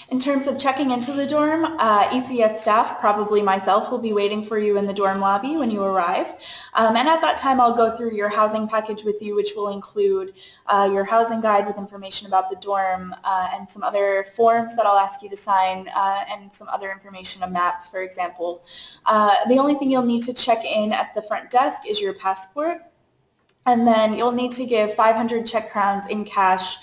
In terms of checking into the dorm, ECS staff, probably myself, will be waiting for you in the dorm lobby when you arrive. And at that time, I'll go through your housing package with you, which will include your housing guide with information about the dorm and some other forms that I'll ask you to sign and some other information, a map, for example. The only thing you'll need to check in at the front desk is your passport. And then you'll need to give 500 Czech crowns in cash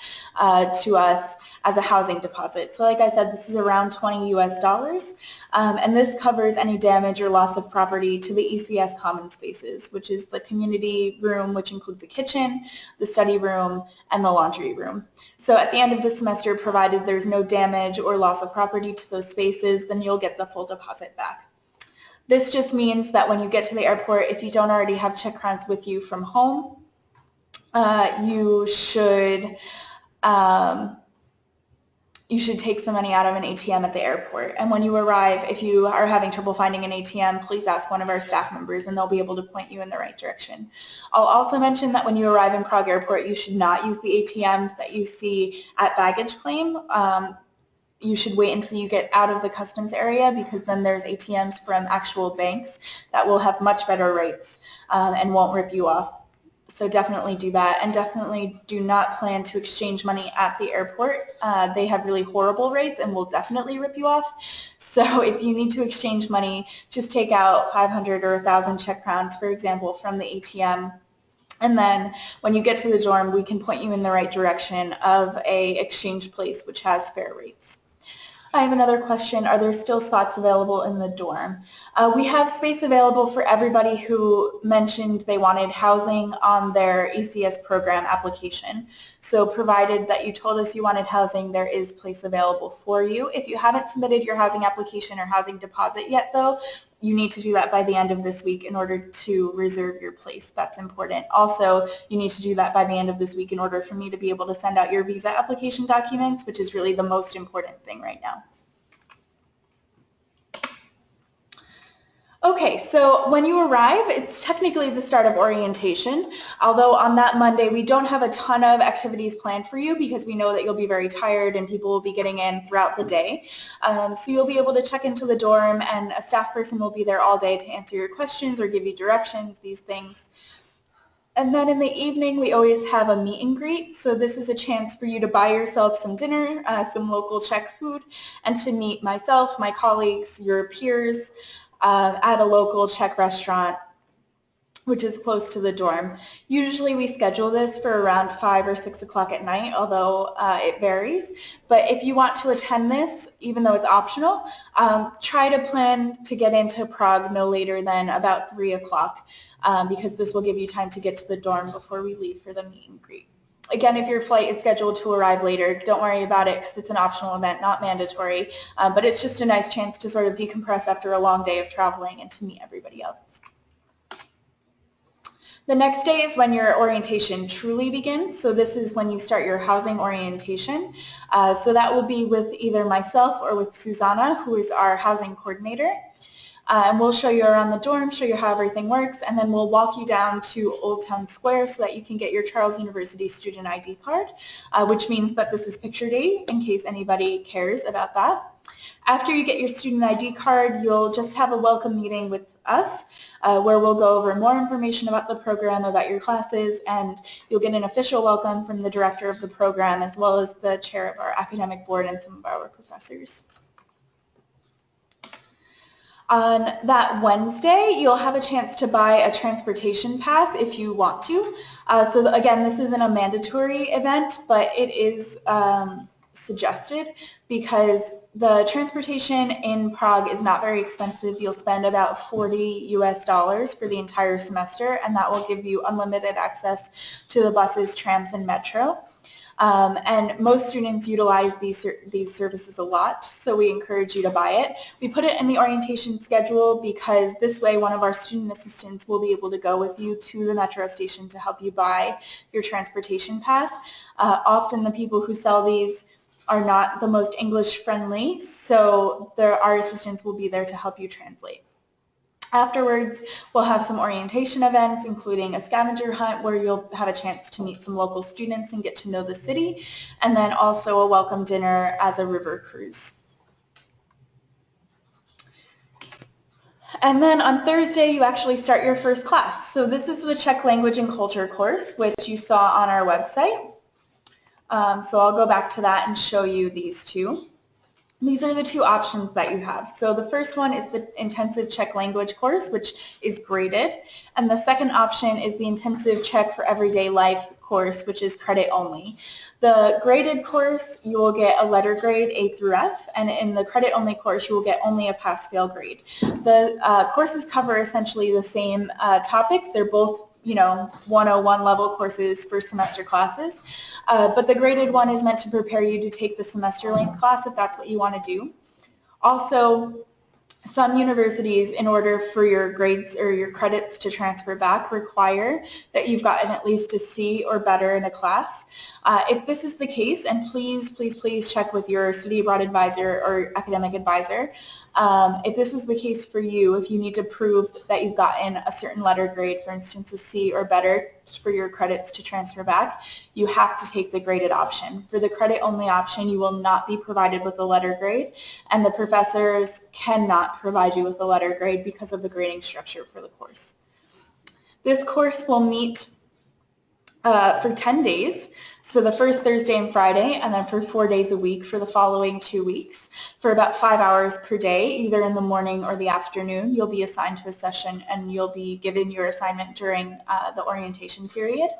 to us as a housing deposit. So like I said, this is around $20 US, and this covers any damage or loss of property to the ECS common spaces, which is the community room, which includes a kitchen, the study room, and the laundry room. So at the end of the semester, provided there's no damage or loss of property to those spaces, then you'll get the full deposit back. This just means that when you get to the airport, if you don't already have Czech crowns with you from home, you should take some money out of an ATM at the airport. And when you arrive, if you are having trouble finding an ATM, please ask one of our staff members and they'll be able to point you in the right direction. I'll also mention that when you arrive in Prague Airport, you should not use the ATMs that you see at baggage claim. You should wait until you get out of the customs area, because then there's ATMs from actual banks that will have much better rates and won't rip you off. So definitely do that, and definitely do not plan to exchange money at the airport. They have really horrible rates and will definitely rip you off. So if you need to exchange money, just take out 500 or 1,000 Czech crowns, for example, from the ATM. And then when you get to the dorm, we can point you in the right direction of a exchange place which has fair rates. I have another question. Are there still spots available in the dorm? We have space available for everybody who mentioned they wanted housing on their ECES program application. So provided that you told us you wanted housing, there is place available for you. If you haven't submitted your housing application or housing deposit yet, though, you need to do that by the end of this week in order to reserve your place. That's important. Also, you need to do that by the end of this week in order for me to be able to send out your visa application documents, which is really the most important thing right now. Okay, so when you arrive, it's technically the start of orientation, although on that Monday we don't have a ton of activities planned for you because we know that you'll be very tired and people will be getting in throughout the day. So you'll be able to check into the dorm and a staff person will be there all day to answer your questions or give you directions, these things. And then in the evening, we always have a meet and greet. So this is a chance for you to buy yourself some dinner, some local Czech food, and to meet myself, my colleagues, your peers, at a local Czech restaurant, which is close to the dorm. Usually we schedule this for around 5 or 6 o'clock at night, although it varies. But if you want to attend this, even though it's optional, try to plan to get into Prague no later than about 3 o'clock, because this will give you time to get to the dorm before we leave for the meet and greet. Again, if your flight is scheduled to arrive later, don't worry about it because it's an optional event, not mandatory, but it's just a nice chance to sort of decompress after a long day of traveling and to meet everybody else. The next day is when your orientation truly begins, so this is when you start your housing orientation. So that will be with either myself or with Susanna, who is our housing coordinator. And we'll show you around the dorm, show you how everything works, and then we'll walk you down to Old Town Square so that you can get your Charles University student ID card, which means that this is picture day in case anybody cares about that. After you get your student ID card, you'll just have a welcome meeting with us where we'll go over more information about the program, about your classes, and you'll get an official welcome from the director of the program as well as the chair of our academic board and some of our professors. On that Wednesday, you'll have a chance to buy a transportation pass if you want to. So again, this isn't a mandatory event, but it is suggested because the transportation in Prague is not very expensive. You'll spend about $40 US for the entire semester, and that will give you unlimited access to the buses, trams, and metro. And most students utilize these services a lot, so we encourage you to buy it. We put it in the orientation schedule because this way one of our student assistants will be able to go with you to the metro station to help you buy your transportation pass. Often the people who sell these are not the most English friendly, so our assistants will be there to help you translate. Afterwards, we'll have some orientation events, including a scavenger hunt where you'll have a chance to meet some local students and get to know the city, and then also a welcome dinner as a river cruise. And then on Thursday, you actually start your first class. So this is the Czech language and culture course, which you saw on our website. So I'll go back to that and show you these two. These are the two options that you have. So the first one is the intensive Czech language course, which is graded. And the second option is the intensive Czech for everyday life course, which is credit only. The graded course, you will get a letter grade A through F, and in the credit only course, you will get only a pass-fail grade. The courses cover essentially the same topics. They're both 101 level courses for semester classes, but the graded one is meant to prepare you to take the semester length class if that's what you want to do. Also, Some universities, in order for your grades or your credits to transfer back, require that you've gotten at least a C or better in a class. If this is the case, and please check with your study abroad advisor or academic advisor, if this is the case for you, if you need to prove that you've gotten a certain letter grade, for instance a C or better, for your credits to transfer back, you have to take the graded option. For the credit only option, you will not be provided with a letter grade, and the professors cannot provide you with a letter grade because of the grading structure for the course. This course will meet for 10 days, so the first Thursday and Friday, and then for 4 days a week for the following 2 weeks, for about 5 hours per day, either in the morning or the afternoon. You'll be assigned to a session and you'll be given your assignment during the orientation period.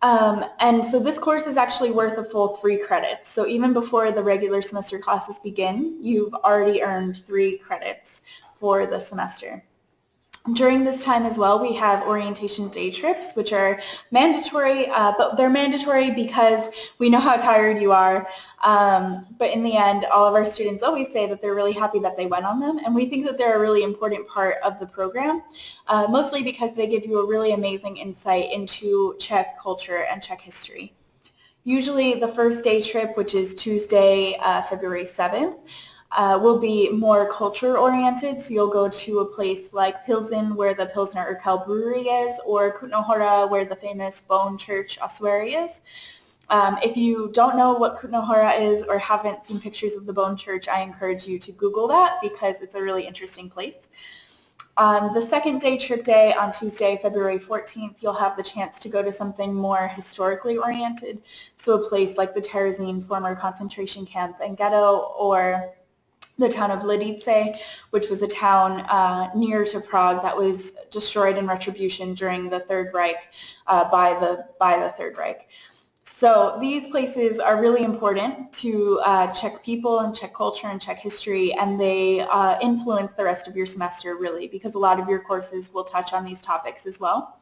And so this course is actually worth a full 3 credits. So even before the regular semester classes begin, you've already earned 3 credits for the semester. During this time as well, we have orientation day trips, which are mandatory, but they're mandatory because we know how tired you are. But in the end, all of our students always say that they're really happy that they went on them, and we think that they're a really important part of the program, mostly because they give you a really amazing insight into Czech culture and Czech history. Usually the first day trip, which is Tuesday, February 7th, will be more culture oriented, so you'll go to a place like Pilsen where the Pilsner Urquell brewery is, or Kutná Hora where the famous Bone Church ossuary is. If you don't know what Kutná Hora is or haven't seen pictures of the Bone Church, I encourage you to Google that because it's a really interesting place. The second day trip day on Tuesday, February 14th, you'll have the chance to go to something more historically oriented, so a place like the Terezín former concentration camp and ghetto, or the town of Lidice, which was a town near to Prague that was destroyed in retribution during the Third Reich by the Third Reich. So these places are really important to Czech people and Czech culture and Czech history, and they influence the rest of your semester really, because a lot of your courses will touch on these topics as well.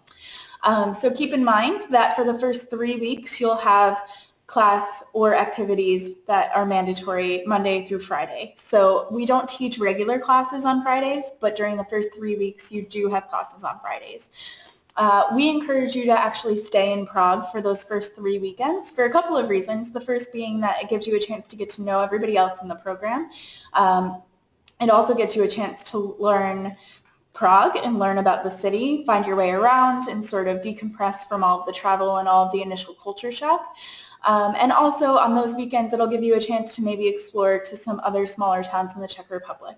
So keep in mind that for the first 3 weeks you'll have class or activities that are mandatory Monday through Friday. So we don't teach regular classes on Fridays, but during the first 3 weeks you do have classes on Fridays. We encourage you to actually stay in Prague for those first 3 weekends for a couple of reasons. The first being that it gives you a chance to get to know everybody else in the program. It also gets you a chance to learn Prague and learn about the city, find your way around, and sort of decompress from all of the travel and all of the initial culture shock. And also on those weekends it'll give you a chance to maybe explore to some other smaller towns in the Czech Republic.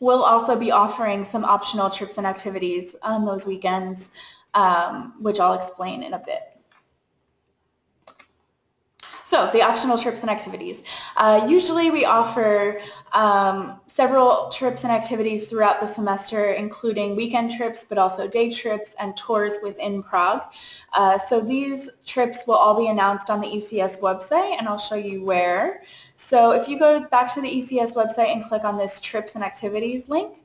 We'll also be offering some optional trips and activities on those weekends, which I'll explain in a bit. So the optional trips and activities. Usually we offer several trips and activities throughout the semester, including weekend trips, but also day trips and tours within Prague. So these trips will all be announced on the ECES website, and I'll show you where. So if you go back to the ECES website and click on this trips and activities link,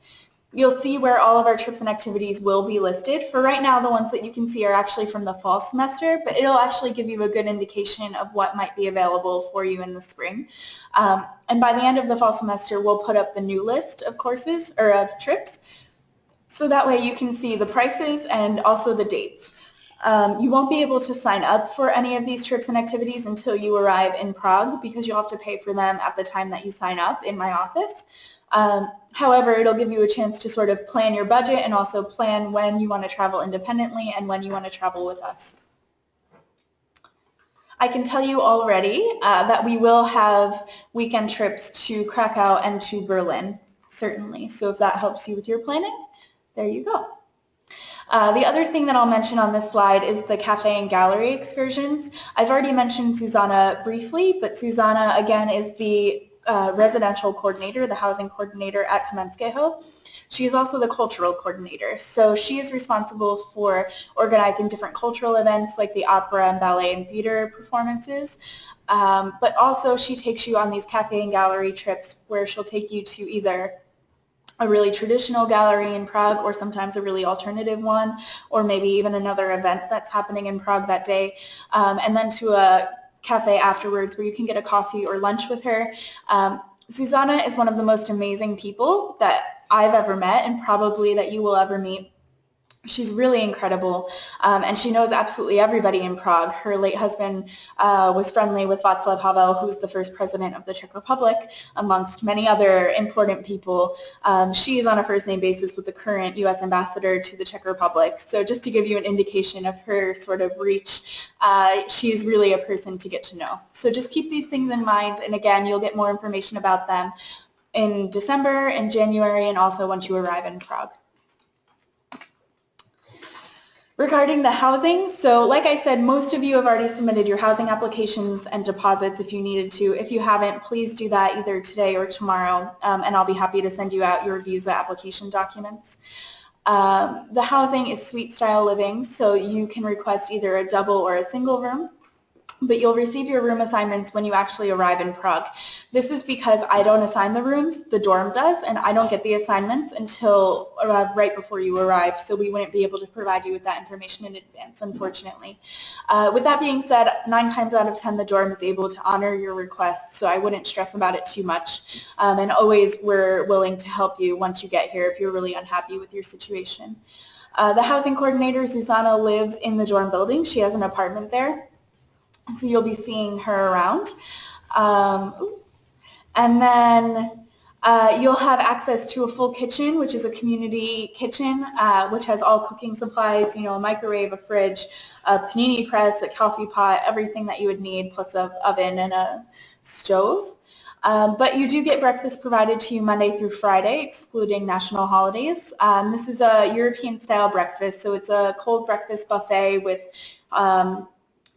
you'll see where all of our trips and activities will be listed. For right now, the ones that you can see are actually from the fall semester, but it'll actually give you a good indication of what might be available for you in the spring. And by the end of the fall semester, we'll put up the new list of courses or of trips, so that way you can see the prices and also the dates. You won't be able to sign up for any of these trips and activities until you arrive in Prague, because you'll have to pay for them at the time that you sign up in my office. However, it'll give you a chance to sort of plan your budget and also plan when you want to travel independently and when you want to travel with us. I can tell you already that we will have weekend trips to Krakow and to Berlin, certainly. So if that helps you with your planning, there you go. The other thing that I'll mention on this slide is the cafe and gallery excursions. I've already mentioned Susanna briefly, but Susanna, again, is the residential coordinator, the housing coordinator at Kamenského. She is also the cultural coordinator. So she is responsible for organizing different cultural events like the opera and ballet and theater performances. But also she takes you on these cafe and gallery trips where she'll take you to either a really traditional gallery in Prague, or sometimes a really alternative one, or maybe even another event that's happening in Prague that day, and then to a cafe afterwards where you can get a coffee or lunch with her. Susanna is one of the most amazing people that I've ever met and probably that you will ever meet. She's really incredible, and she knows absolutely everybody in Prague. Her late husband was friendly with Václav Havel, who was the first president of the Czech Republic, amongst many other important people. She is on a first-name basis with the current U.S. ambassador to the Czech Republic. So just to give you an indication of her sort of reach, she is really a person to get to know. So just keep these things in mind, and again, you'll get more information about them in December and January, and also once you arrive in Prague. Regarding the housing, so like I said, most of you have already submitted your housing applications and deposits if you needed to. If you haven't, please do that either today or tomorrow, and I'll be happy to send you out your visa application documents. The housing is suite style living, so you can request either a double or a single room, but you'll receive your room assignments when you actually arrive in Prague. This is because I don't assign the rooms, the dorm does, and I don't get the assignments until right before you arrive, so we wouldn't be able to provide you with that information in advance, unfortunately. With that being said, 9 times out of 10 the dorm is able to honor your requests, so I wouldn't stress about it too much. And always we're willing to help you once you get here if you're really unhappy with your situation. The housing coordinator, Susanna, lives in the dorm building. She has an apartment there. So you'll be seeing her around. And then you'll have access to a full kitchen, which is a community kitchen, which has all cooking supplies, you know, a microwave, a fridge, a panini press, a coffee pot, everything that you would need, plus an oven and a stove. But you do get breakfast provided to you Monday through Friday, excluding national holidays. This is a European-style breakfast, so it's a cold breakfast buffet with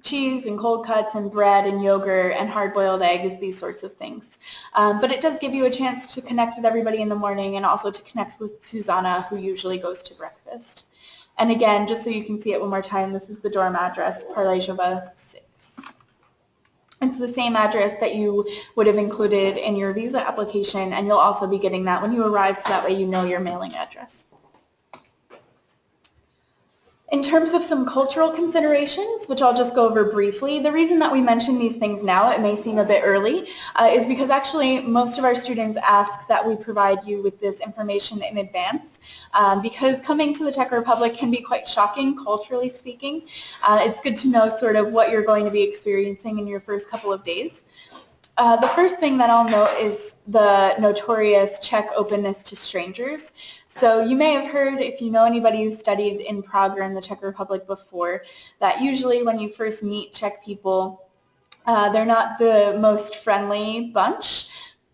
cheese and cold cuts and bread and yogurt and hard-boiled eggs, these sorts of things. But it does give you a chance to connect with everybody in the morning and also to connect with Susanna, who usually goes to breakfast. And again, just so you can see it one more time, this is the dorm address, Parlejova 6. It's the same address that you would have included in your visa application, and you'll also be getting that when you arrive, so that way you know your mailing address. In terms of some cultural considerations, which I'll just go over briefly, the reason that we mention these things now, it may seem a bit early, is because actually most of our students ask that we provide you with this information in advance, because coming to the Czech Republic can be quite shocking, culturally speaking. It's good to know sort of what you're going to be experiencing in your first couple of days. The first thing that I'll note is the notorious Czech openness to strangers. So you may have heard, if you know anybody who studied in Prague or in the Czech Republic before, that usually when you first meet Czech people, they're not the most friendly bunch,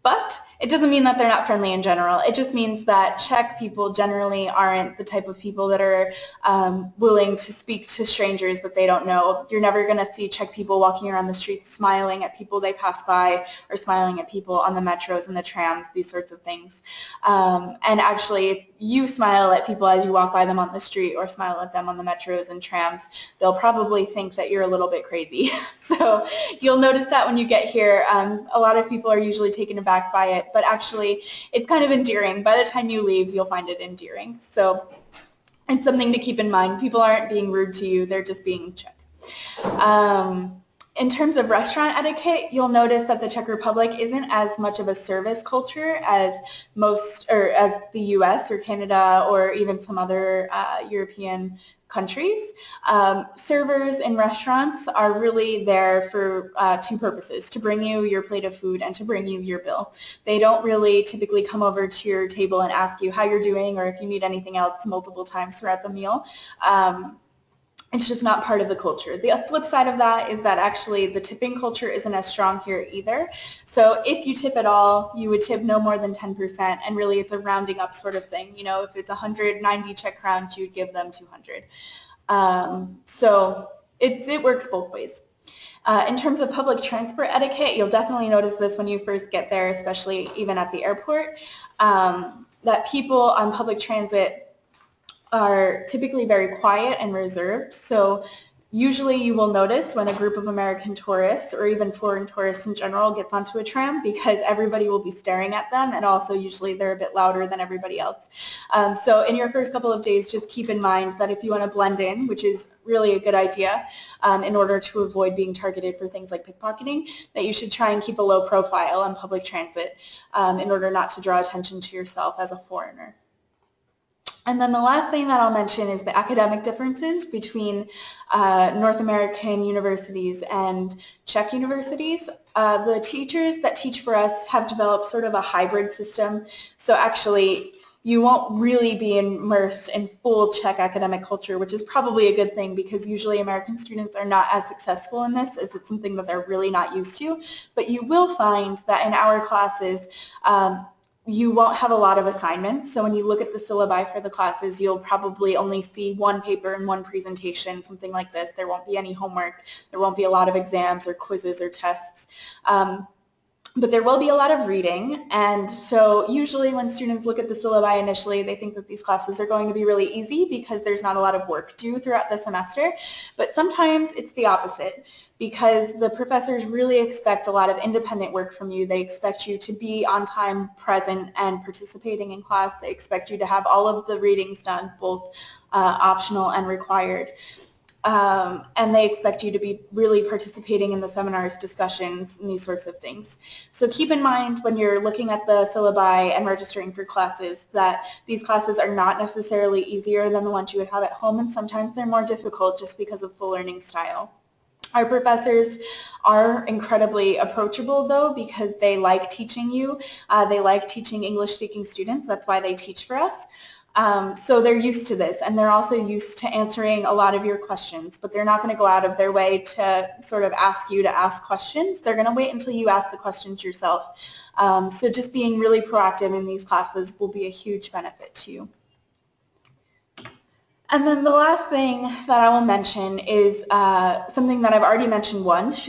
but it doesn't mean that they're not friendly in general. It just means that Czech people generally aren't the type of people that are willing to speak to strangers that they don't know. You're never going to see Czech people walking around the streets smiling at people they pass by or smiling at people on the metros and the trams, these sorts of things. And actually, if you smile at people as you walk by them on the street or smile at them on the metros and trams, they'll probably think that you're a little bit crazy. So you'll notice that when you get here, a lot of people are usually taken aback by it, but actually it's kind of endearing. By the time you leave, you'll find it endearing. So it's something to keep in mind. People aren't being rude to you, they're just being Czech. In terms of restaurant etiquette, you'll notice that the Czech Republic isn't as much of a service culture as as the US or Canada or even some other European countries. Servers in restaurants are really there for 2 purposes, to bring you your plate of food and to bring you your bill. They don't really typically come over to your table and ask you how you're doing or if you need anything else multiple times throughout the meal. It's just not part of the culture. The flip side of that is that actually the tipping culture isn't as strong here either. So if you tip at all, you would tip no more than 10%, and really it's a rounding up sort of thing. You know, if it's 190 Czech crowns, you'd give them 200. So it works both ways. In terms of public transport etiquette, you'll definitely notice this when you first get there, especially even at the airport, that people on public transit are typically very quiet and reserved. So Usually you will notice when a group of American tourists or even foreign tourists in general gets onto a tram because everybody will be staring at them, and also usually they're a bit louder than everybody else. So in your first couple of days, just keep in mind that if you want to blend in, which is really a good idea in order to avoid being targeted for things like pickpocketing, that you should try and keep a low profile on public transit in order not to draw attention to yourself as a foreigner. And then the last thing that I'll mention is the academic differences between North American universities and Czech universities. The teachers that teach for us have developed sort of a hybrid system. So actually, you won't really be immersed in full Czech academic culture, which is probably a good thing because usually American students are not as successful in this as it's something that they're really not used to. But you will find that in our classes, you won't have a lot of assignments. So when you look at the syllabi for the classes, you'll probably only see one paper and one presentation, something like this. There won't be any homework. There won't be a lot of exams or quizzes or tests. But there will be a lot of reading, and so usually when students look at the syllabi initially, they think that these classes are going to be really easy because there's not a lot of work due throughout the semester, but sometimes it's the opposite because the professors really expect a lot of independent work from you. They expect you to be on time, present, and participating in class. They expect you to have all of the readings done, both optional and required. And they expect you to be really participating in the seminars, discussions, and these sorts of things. So keep in mind when you're looking at the syllabi and registering for classes that these classes are not necessarily easier than the ones you would have at home, and sometimes they're more difficult just because of the learning style. Our professors are incredibly approachable though because they like teaching you. They like teaching English-speaking students. That's why they teach for us. So they're used to this, and they're also used to answering a lot of your questions, but they're not going to go out of their way to sort of ask you to ask questions. They're going to wait until you ask the questions yourself. So just being really proactive in these classes will be a huge benefit to you. And then the last thing that I will mention is something that I've already mentioned once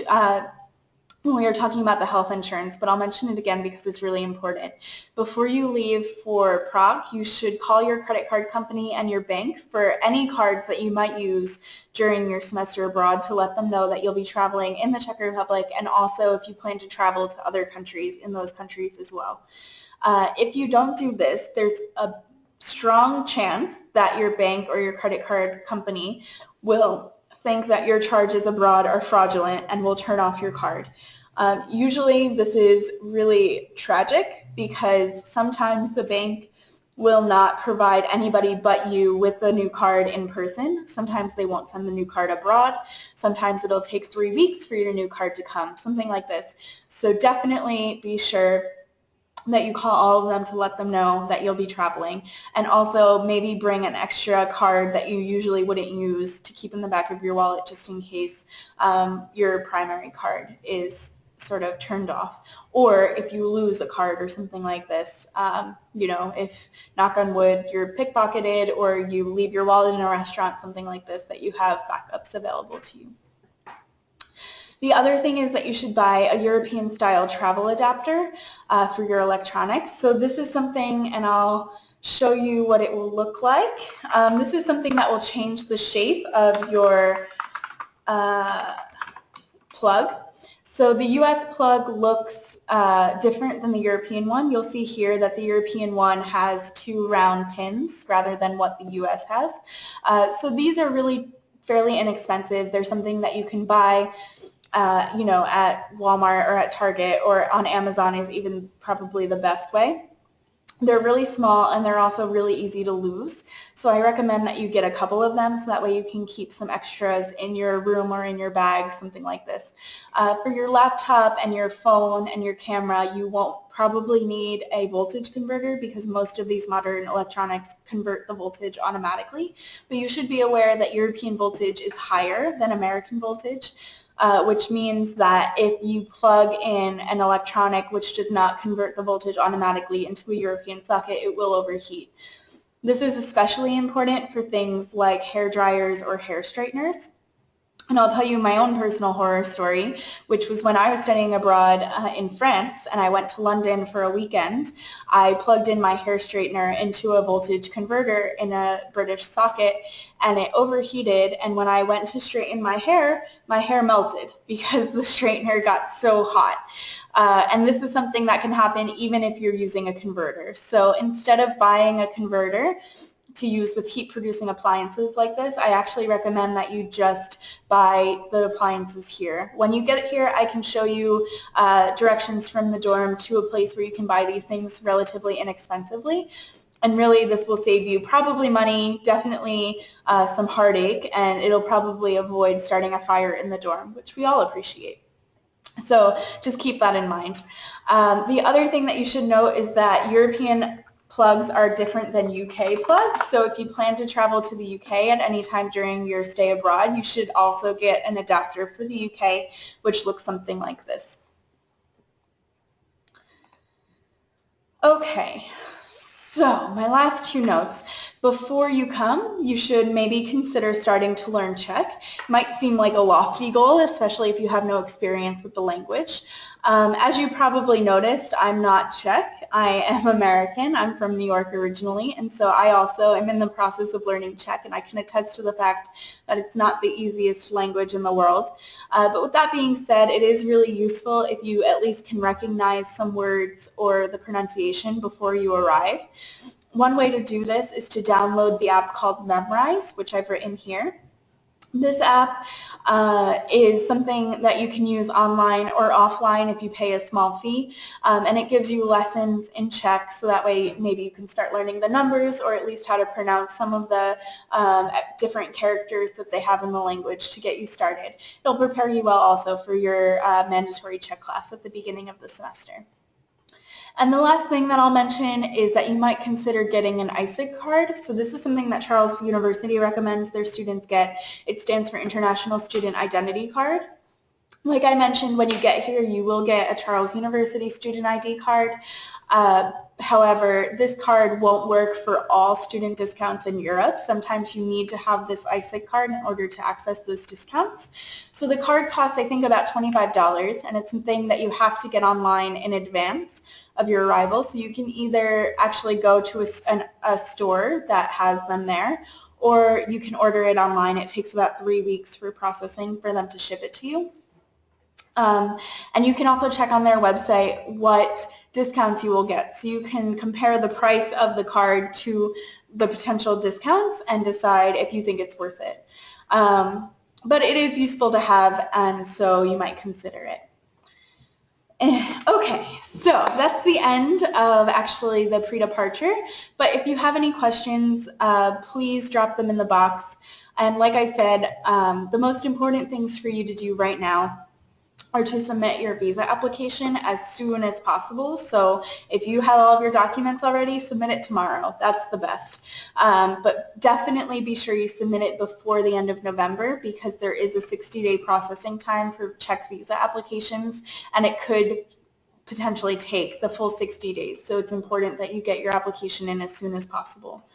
when we were talking about the health insurance, but I'll mention it again because it's really important. Before you leave for Prague, you should call your credit card company and your bank for any cards that you might use during your semester abroad to let them know that you'll be traveling in the Czech Republic, and also if you plan to travel to other countries, in those countries as well. If you don't do this, there's a strong chance that your bank or your credit card company will think that your charges abroad are fraudulent and will turn off your card. Usually this is really tragic because sometimes the bank will not provide anybody but you with the new card in person. Sometimes they won't send the new card abroad. Sometimes it'll take 3 weeks for your new card to come, something like this. So definitely be sure that you call all of them to let them know that you'll be traveling, and also maybe bring an extra card that you usually wouldn't use to keep in the back of your wallet just in case your primary card is sort of turned off, or if you lose a card or something like this, you know, if, knock on wood, you're pickpocketed or you leave your wallet in a restaurant, something like this, that you have backups available to you. The other thing is that you should buy a European-style travel adapter for your electronics. So this is something, and I'll show you what it will look like. This is something that will change the shape of your plug. So the US plug looks different than the European one. You'll see here that the European one has 2 round pins rather than what the US has. So these are really fairly inexpensive. They're something that you can buy you know, at Walmart or at Target, or on Amazon is even probably the best way. They're really small and they're also really easy to lose. So I recommend that you get a couple of them so that way you can keep some extras in your room or in your bag, something like this. For your laptop and your phone and your camera, you won't probably need a voltage converter because most of these modern electronics convert the voltage automatically. But you should be aware that European voltage is higher than American voltage. Which means that if you plug in an electronic which does not convert the voltage automatically into a European socket, it will overheat. This is especially important for things like hair dryers or hair straighteners. And I'll tell you my own personal horror story, which was when I was studying abroad in France and I went to London for a weekend. I plugged in my hair straightener into a voltage converter in a British socket and it overheated, and when I went to straighten my hair melted because the straightener got so hot. And this is something that can happen even if you're using a converter. So instead of buying a converter to use with heat producing appliances like this, I actually recommend that you just buy the appliances here. When you get it here, I can show you directions from the dorm to a place where you can buy these things relatively inexpensively. And really this will save you probably money, definitely some heartache, and it'll probably avoid starting a fire in the dorm, which we all appreciate. So just keep that in mind. The other thing that you should note is that European plugs are different than UK plugs. So if you plan to travel to the UK at any time during your stay abroad, you should also get an adapter for the UK, which looks something like this. Okay, so my last two notes. Before you come, you should maybe consider starting to learn Czech. Might seem like a lofty goal, especially if you have no experience with the language. As you probably noticed, I'm not Czech. I am American. I'm from New York originally, and so I also am in the process of learning Czech, and I can attest to the fact that it's not the easiest language in the world. But with that being said, it is really useful if you at least can recognize some words or the pronunciation before you arrive. One way to do this is to download the app called Memrise, which I've written here. This app is something that you can use online or offline if you pay a small fee, and it gives you lessons in Czech, so that way maybe you can start learning the numbers or at least how to pronounce some of the different characters that they have in the language to get you started. It'll prepare you well also for your mandatory Czech class at the beginning of the semester. And the last thing that I'll mention is that you might consider getting an ECES card. So this is something that Charles University recommends their students get. It stands for International Student Identity Card. Like I mentioned, when you get here, you will get a Charles University student ID card. However, this card won't work for all student discounts in Europe. Sometimes you need to have this ECES card in order to access those discounts. So the card costs, I think, about $25, and it's something that you have to get online in advance of your arrival. So you can either actually go to a store that has them there, or you can order it online. It takes about 3 weeks for processing for them to ship it to you. And you can also check on their website what discounts you will get. So you can compare the price of the card to the potential discounts and decide if you think it's worth it. But it is useful to have, and so you might consider it. Okay, so that's the end of actually the pre-departure, but if you have any questions, please drop them in the box. And like I said, the most important things for you to do right now are to submit your visa application as soon as possible. So if you have all of your documents already, submit it tomorrow. That's the best. But definitely be sure you submit it before the end of November, because there is a 60-day processing time for Czech visa applications, and it could potentially take the full 60 days. So it's important that you get your application in as soon as possible.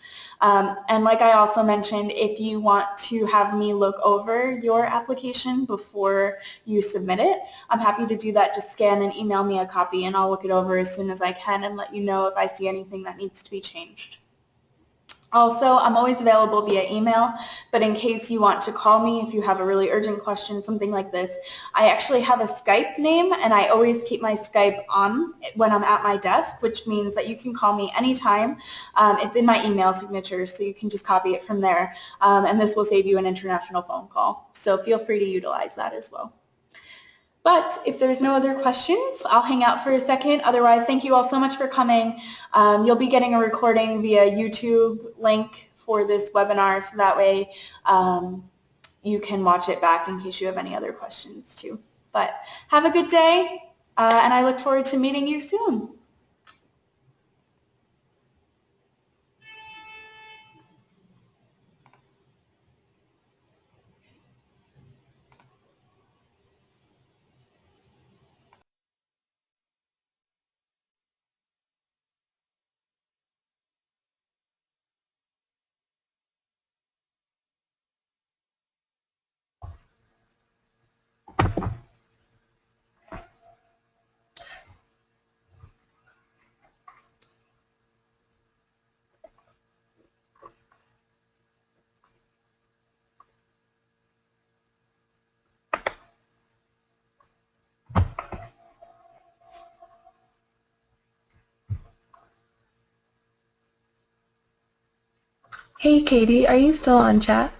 And like I also mentioned, if you want to have me look over your application before you submit it, I'm happy to do that. Just scan and email me a copy and I'll look it over as soon as I can and let you know if I see anything that needs to be changed. Also, I'm always available via email, but in case you want to call me if you have a really urgent question, something like this, I actually have a Skype name, and I always keep my Skype on when I'm at my desk, which means that you can call me anytime. It's in my email signature, so you can just copy it from there, and this will save you an international phone call. So feel free to utilize that as well. But if there's no other questions, I'll hang out for a second. Otherwise, thank you all so much for coming. You'll be getting a recording via YouTube link for this webinar, so that way you can watch it back in case you have any other questions too. But have a good day, and I look forward to meeting you soon. Hey Katie, are you still on chat?